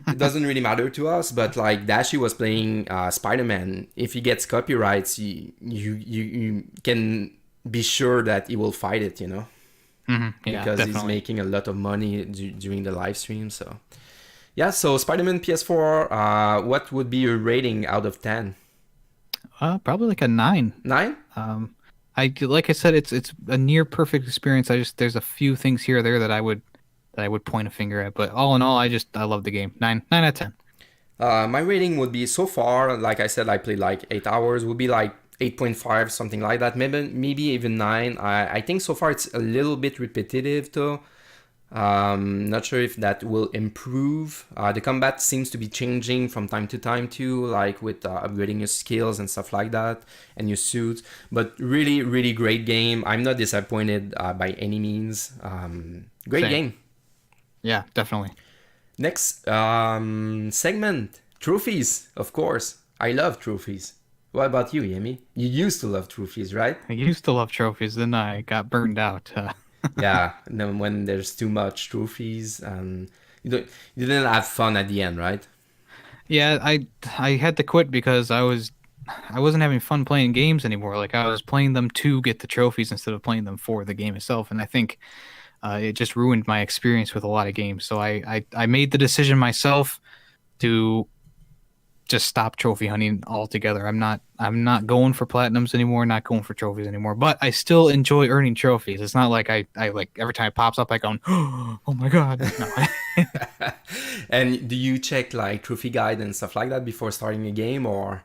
It doesn't really matter to us. But like Dashi was playing Spider-Man, if he gets copyrights, you can be sure that he will fight it, you know, because definitely. he's making a lot of money during the live stream. So yeah, so Spider-Man PS4, what would be your rating out of 10? Probably like a 9. 9? Like I said, it's a near perfect experience. There's a few things here or there that I would point a finger at, but all in all, I love the game. 9 out of 10. My rating would be, so far, like I said, I played like 8 hours, would be like 8.5, something like that. Maybe even 9. I think so far it's a little bit repetitive though. Not sure if that will improve. The combat seems to be changing from time to time too, like with upgrading your skills and stuff like that, and your suits. But really, really great game. I'm not disappointed by any means. Great game. Yeah, definitely. Next segment, trophies, of course. I love trophies. What about you, Yemmy? You used to love trophies, right? I used to love trophies, then I got burned out. Yeah, and then when there's too much trophies, and you didn't have fun at the end, right? Yeah, I had to quit because I wasn't having fun playing games anymore. Like I was playing them to get the trophies instead of playing them for the game itself, and I think it just ruined my experience with a lot of games. So I made the decision myself to just stop trophy hunting altogether. I'm not going for platinums anymore, not going for trophies anymore, but I still enjoy earning trophies. It's not like I like every time it pops up I go, oh my god. No. And do you check like trophy guide and stuff like that before starting a game, or?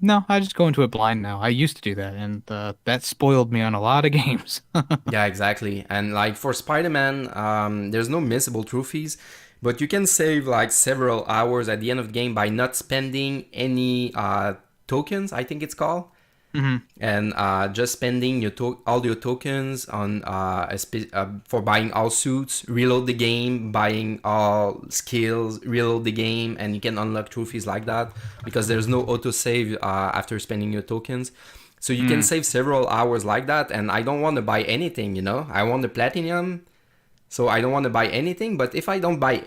No, I just go into it blind now. I used to do that, and that spoiled me on a lot of games. Yeah, exactly. And like for Spider-Man, there's no missable trophies, but you can save like several hours at the end of the game by not spending any tokens, I think it's called. and just spending all your tokens on for buying all suits, reload the game, buying all skills, reload the game, and you can unlock trophies like that because there's no autosave after spending your tokens. So you can save several hours like that, and I don't want to buy anything, I want the platinum, so I don't want to buy anything. But if I don't buy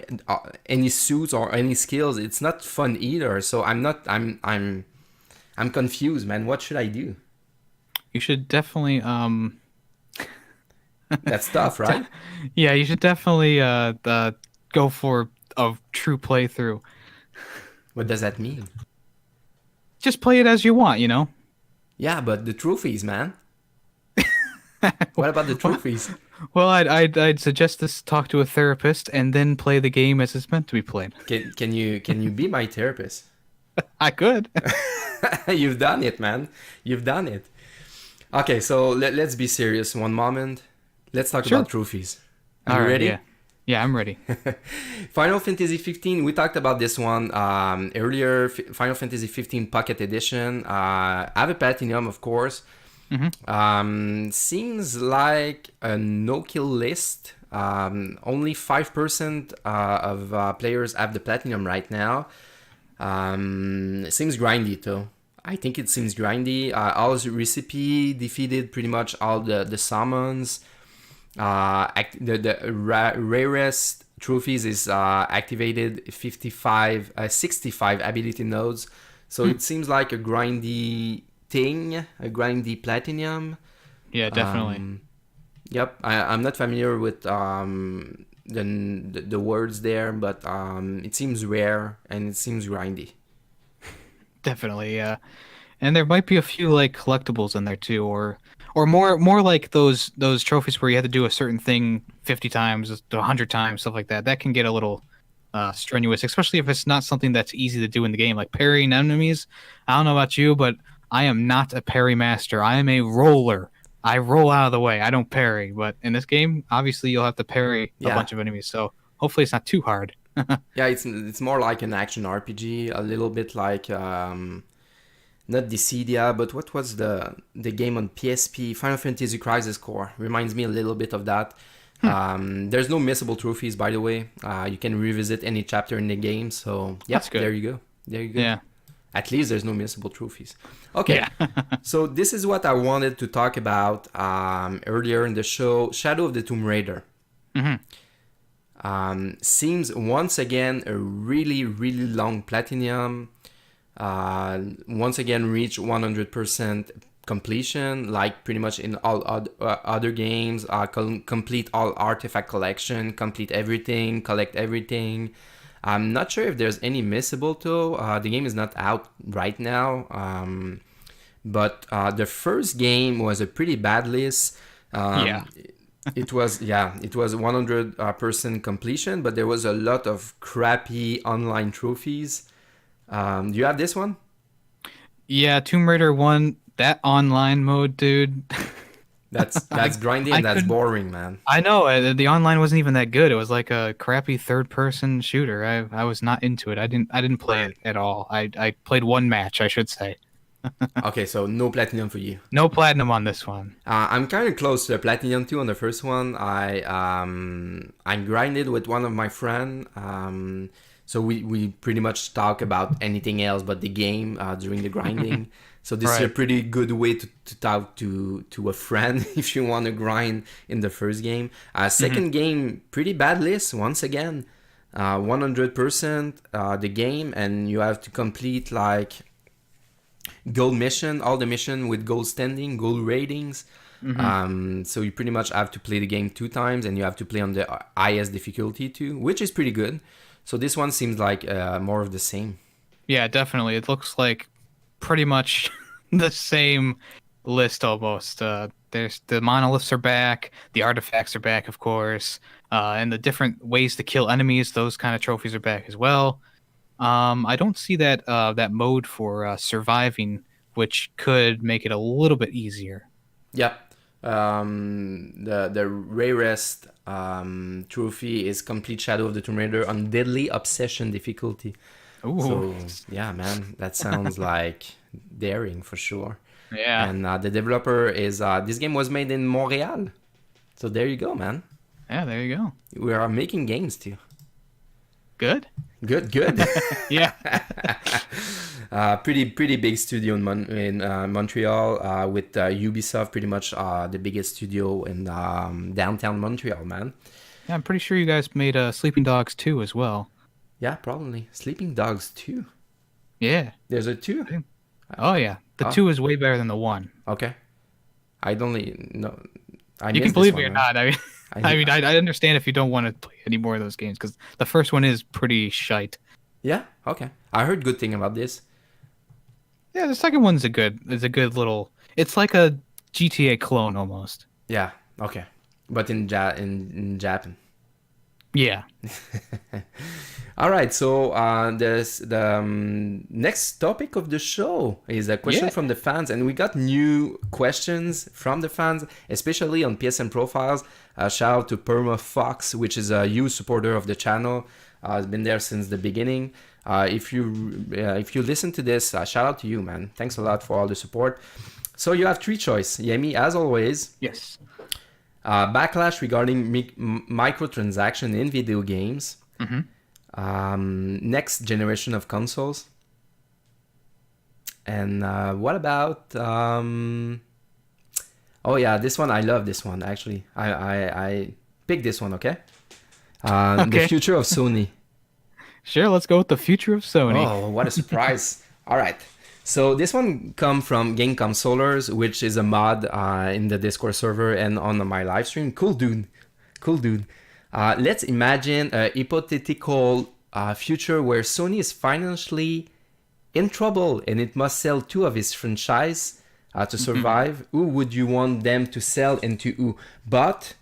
any suits or any skills, it's not fun either. So I'm confused, man. What should I do? You should definitely That's tough, right? yeah, you should definitely go for a true playthrough. What does that mean? Just play it as you want, Yeah, but the trophies, man. What about the trophies? Well, I'd suggest this talk to a therapist and then play the game as it's meant to be played. Can you be my therapist? I could. You've done it, man. You've done it. Okay, so let's be serious one moment. Let's talk about trophies. Are you ready? Yeah, I'm ready. Final Fantasy 15, we talked about this one earlier. Final Fantasy 15 Pocket Edition. I have a platinum, of course. Seems like a no-kill list. Only 5% of players have the platinum right now. It seems grindy, though. I think it seems grindy. All's recipe defeated pretty much all the summons. The rarest trophies is activated 65 ability nodes. So it seems like a grindy thing, a grindy platinum. Yeah, definitely. Yep, I'm not familiar with the words there, but it seems rare and it seems grindy. Definitely, yeah. And there might be a few like collectibles in there too, or more like those trophies where you have to do a certain thing 50 times, 100 times, stuff like that. That can get a little strenuous, especially if it's not something that's easy to do in the game, like parrying enemies. I don't know about you, but I am not a parry master. I am a roller. I roll out of the way. I don't parry. But in this game, obviously, you'll have to parry a bunch of enemies. So hopefully it's not too hard. Yeah, it's more like an action RPG, a little bit like not Dissidia, but what was the game on PSP? Final Fantasy Crisis Core reminds me a little bit of that. There's no missable trophies, by the way. You can revisit any chapter in the game. So yeah, there you go. There you go. Yeah. At least there's no missable trophies. Okay, so this is what I wanted to talk about earlier in the show. Shadow of the Tomb Raider. Seems once again a really, really long platinum. Once again reach 100% completion, like pretty much in all other games. Complete all artifact collection, complete everything, collect everything. I'm not sure if there's any missable though. The game is not out right now. But the first game was a pretty bad list. It was 100% completion, but there was a lot of crappy online trophies. Do you have this one? Yeah, Tomb Raider 1, that online mode, dude. That's grindy and that's boring, man. I know the online wasn't even that good. It was like a crappy third-person shooter. I was not into it. I didn't play it at all. I played one match, I should say. Okay, so no platinum for you. No platinum on this one. I'm kind of close to the platinum too on the first one. I grinded with one of my friend. So we pretty much talk about anything else but the game during the grinding. So this is a pretty good way to talk to a friend if you want to grind in the first game. Second game, pretty bad list once again. 100% the game, and you have to complete like gold mission, all the mission with gold standing, gold ratings. So you pretty much have to play the game 2 times, and you have to play on the highest difficulty too, which is pretty good. So this one seems like more of the same. Yeah, definitely. It looks like pretty much the same list almost. There's the monoliths are back, the artifacts are back, of course, and the different ways to kill enemies. Those kind of trophies are back as well. I don't see that that mode for surviving, which could make it a little bit easier. Yep. The rarest trophy is Complete Shadow of the Tomb Raider on Deadly Obsession difficulty. Ooh. So yeah, man, that sounds like daring for sure. Yeah. And the developer is this game was made in Montreal. So there you go, man. Yeah, there you go. We are making games too. Good. Good, good. Yeah. Pretty big studio in Montreal with Ubisoft, pretty much the biggest studio in downtown Montreal, man. Yeah, I'm pretty sure you guys made Sleeping Dogs 2 as well. Yeah, probably. Sleeping Dogs 2. Yeah. There's a 2? Oh yeah. The 2 is way better than the 1. Okay. I don't know. I You can missed believe this me or one, not. I mean, right? I understand if you don't want to play any more of those games because the first one is pretty shite. Yeah, okay. I heard good thing about this. Yeah, the second one's a good little. It's like a GTA clone almost. Yeah, okay. But in Japan. Yeah. All right, so the next topic of the show is a question from the fans, and we got new questions from the fans, especially on PSN profiles. Shout out to Perma Fox, which is a huge supporter of the channel. Has been there since the beginning. If you listen to this, shout out to you, man. Thanks a lot for all the support. So you have 3 choices, Yemmy, as always. Yes. Backlash regarding microtransaction in video games. Next generation of consoles. And what about oh yeah, this one, I love this one actually. I picked this one, okay? The future of Sony. Sure, let's go with the future of Sony. Oh, what a surprise. All right. So this one come from Game Consolers, which is a mod in the Discord server and on my live stream. Cool dude. Let's imagine a hypothetical future where Sony is financially in trouble and it must sell 2 of its franchise to survive. Who would you want them to sell and to who? But,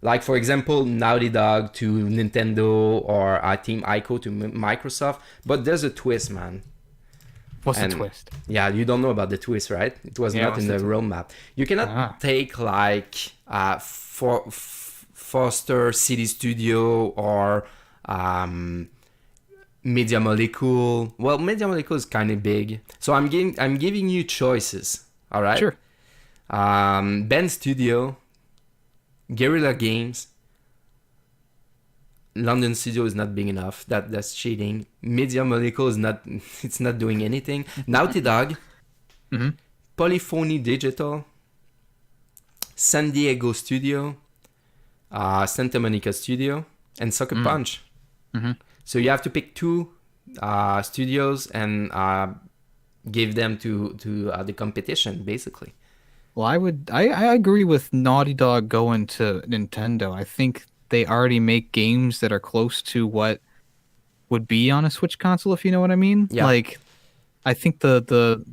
like for example, Naughty Dog to Nintendo or Team Ico to Microsoft. But there's a twist, man. What's the twist? Yeah, you don't know about the twist, right? It was not in the roadmap. You cannot take like Foster City Studio or Media Molecule. Well, Media Molecule is kind of big, so I'm giving you choices. All right. Sure. Ben Studio, Guerrilla Games. London Studio is not big enough. That's cheating. Media Molecule is not. It's not doing anything. Naughty Dog, Polyphony Digital, San Diego Studio, Santa Monica Studio, and Sucker Punch. So you have to pick 2 studios and give them to the competition, basically. Well, I agree with Naughty Dog going to Nintendo. I think they already make games that are close to what would be on a Switch console, if you know what I mean. Yeah. Like, I think the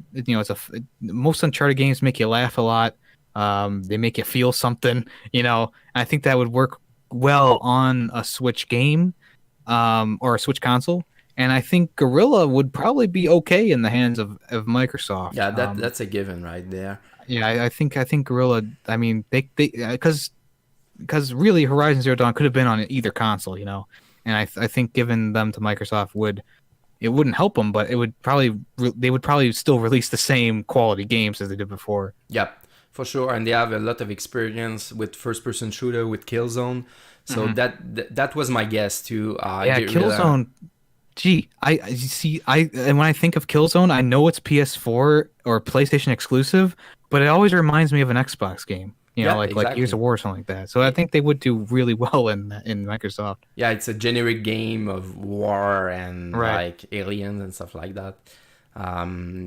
most Uncharted games make you laugh a lot. They make you feel something, I think that would work well on a Switch game, or a Switch console. And I think Guerrilla would probably be okay in the hands of Microsoft. Yeah, that's a given right there. Yeah, I think Guerrilla. I mean, they because really Horizon Zero Dawn could have been on either console, and I think giving them to Microsoft wouldn't help them, but they would probably still release the same quality games as they did before. Yep, for sure, and they have a lot of experience with first-person shooter with Killzone, so that was my guess too. Killzone. Gee, and when I think of Killzone, I know it's PS4 or PlayStation exclusive, but it always reminds me of an Xbox game. Like Gears of War or something like that. So I think they would do really well in Microsoft. Yeah, it's a generic game of war and like aliens and stuff like that.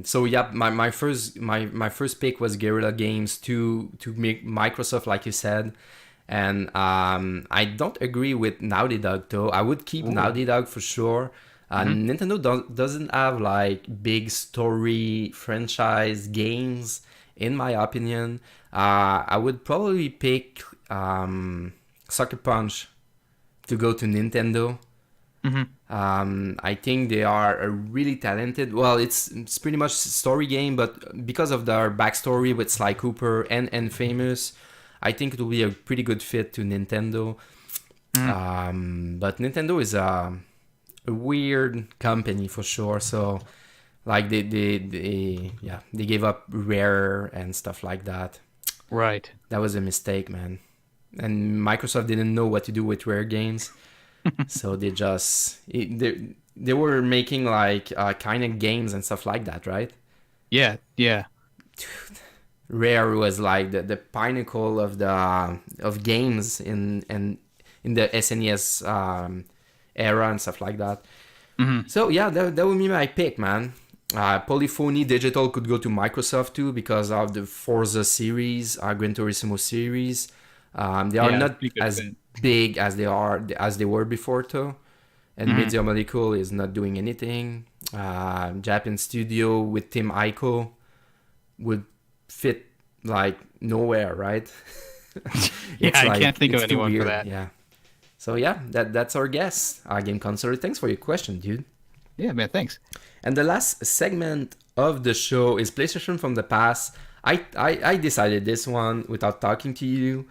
So yeah, my first pick was Guerrilla Games to make Microsoft, like you said. And I don't agree with Naughty Dog though. I would keep Naughty Dog for sure. Nintendo doesn't have like big story franchise games, in my opinion. I would probably pick Sucker Punch to go to Nintendo. I think they are a really talented. Well, it's pretty much a story game, but because of their backstory with Sly Cooper and Famous, I think it will be a pretty good fit to Nintendo. But Nintendo is a weird company for sure. So Like they gave up Rare and stuff like that. Right. That was a mistake, man. And Microsoft didn't know what to do with Rare games, so they were making like kind of games and stuff like that, right? Yeah. Yeah. Rare was like the pinnacle of games in the SNES era and stuff like that. Mm-hmm. So yeah, that would be my pick, man. Polyphony Digital could go to Microsoft too because of the Forza series, Gran Turismo series. They are not as big as they were before though. And Media Molecule is not doing anything. Japan Studio with Team Ico would fit like nowhere, right? Yeah, I can't think of anyone for that. Yeah. So yeah, that's our guess. Game Counselor, thanks for your question, dude. Yeah, man, thanks. And the last segment of the show is PlayStation from the past. I decided this one without talking to you.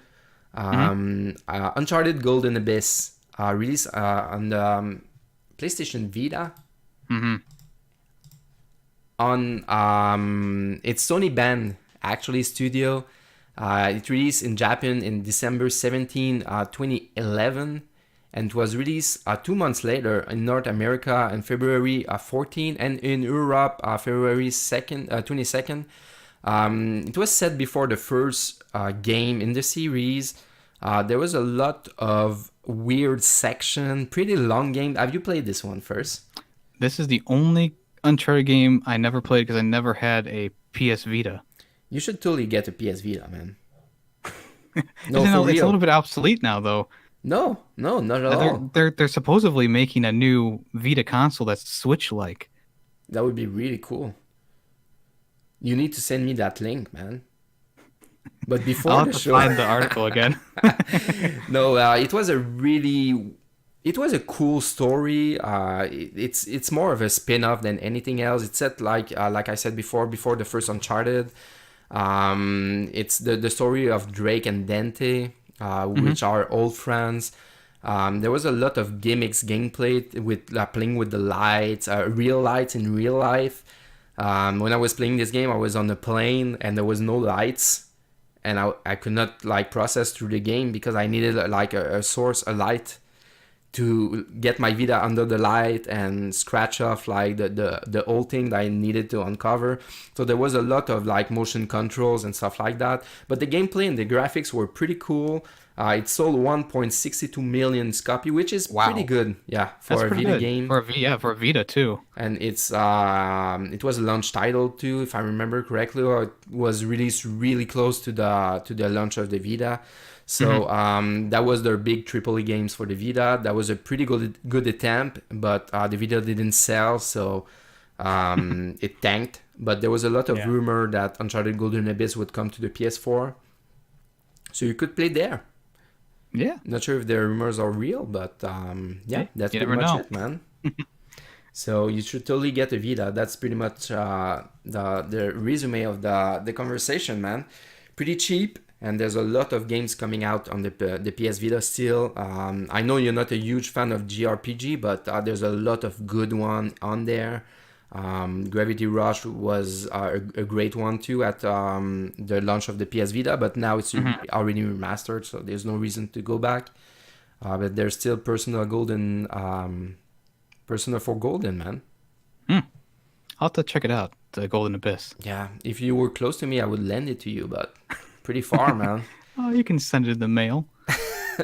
Uncharted Golden Abyss released on the PlayStation Vita. On it's Sony Band actually studio. It released in Japan in December 17, 2011. And it was released 2 months later in North America in February 14 and in Europe February 22nd. It was set before the first game in the series. There was a lot of weird section, pretty long game. Have you played this one first? This is the only Uncharted game I never played because I never had a PS Vita. You should totally get a PS Vita, man. No, it's a little bit obsolete now, though. No, not at all. They're supposedly making a new Vita console that's Switch-like. That would be really cool. You need to send me that link, man. But before I'll have to find the article again. No, it was a cool story. It's more of a spin-off than anything else. It's set like I said before the first Uncharted. It's the story of Drake and Dante. Which are old friends. There was a lot of gimmicks, gameplay with playing with the lights, real lights in real life. When I was playing this game, I was on a plane and there was no lights, and I could not like process through the game because I needed like a source, a light, to get my Vita under the light and scratch off like the old thing that I needed to uncover. So there was a lot of like motion controls and stuff like that. But the gameplay and the graphics were pretty cool. It sold 1.62 million copy, which is pretty good. Yeah, for a Vita game. For a Vita too. And it was a launch title too, if I remember correctly, or it was released really close to the launch of the Vita. So that was their big AAA games for the Vita. That was a pretty good attempt, but the Vita didn't sell, so it tanked. But there was a lot of rumor that Uncharted Golden Abyss would come to the PS4, so you could play there. Yeah. Not sure if the rumors are real, but that's pretty much it, man. So you should totally get a Vita. That's pretty much the resume of the conversation, man. Pretty cheap. And there's a lot of games coming out on the PS Vita still. I know you're not a huge fan of JRPG, but there's a lot of good one on there. Gravity Rush was a great one too at the launch of the PS Vita, but now it's already remastered, so there's no reason to go back. But there's still Persona for Golden, man. I'll have to check it out, the Golden Abyss. Yeah, if you were close to me, I would lend it to you, but... pretty far, man. Oh, you can send it in the mail.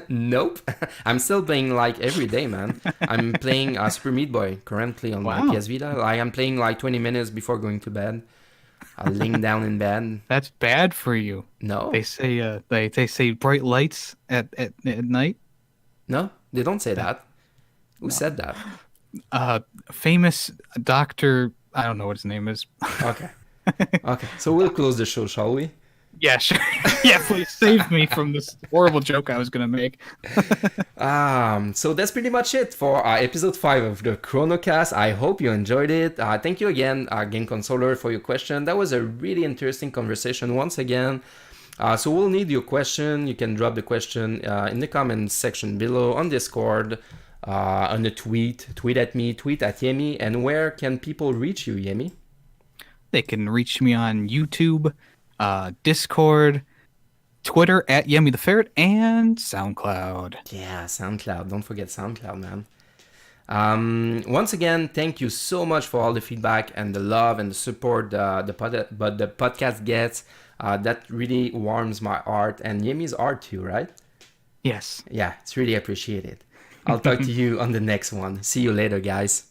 Nope. I'm still playing like every day, man. I'm playing Super Meat Boy currently on my PS Vita. I'm playing like 20 minutes before going to bed. Laying down in bed. That's bad for you. No. They say they say bright lights at night. No, they don't say that. Who said that? Famous doctor. I don't know what his name is. Okay. So we'll close the show, shall we? Yeah, sure. Yeah, please save me from this horrible joke I was going to make. So that's pretty much it for episode 5 of the CronoCast. I hope you enjoyed it. Thank you again, Game Consoler, for your question. That was a really interesting conversation once again. So we'll need your question. You can drop the question in the comment section below on Discord. on a tweet. Tweet at me, tweet at Yemmy. And where can people reach you, Yemmy? They can reach me on YouTube, Discord, Twitter at Yemmy the Ferret, and SoundCloud. Yeah, SoundCloud. Don't forget SoundCloud, man. Once again, thank you so much for all the feedback and the love and the support the podcast gets. That really warms my heart and Yemmy's heart too, right? Yes. Yeah, it's really appreciated. I'll talk to you on the next one. See you later, guys.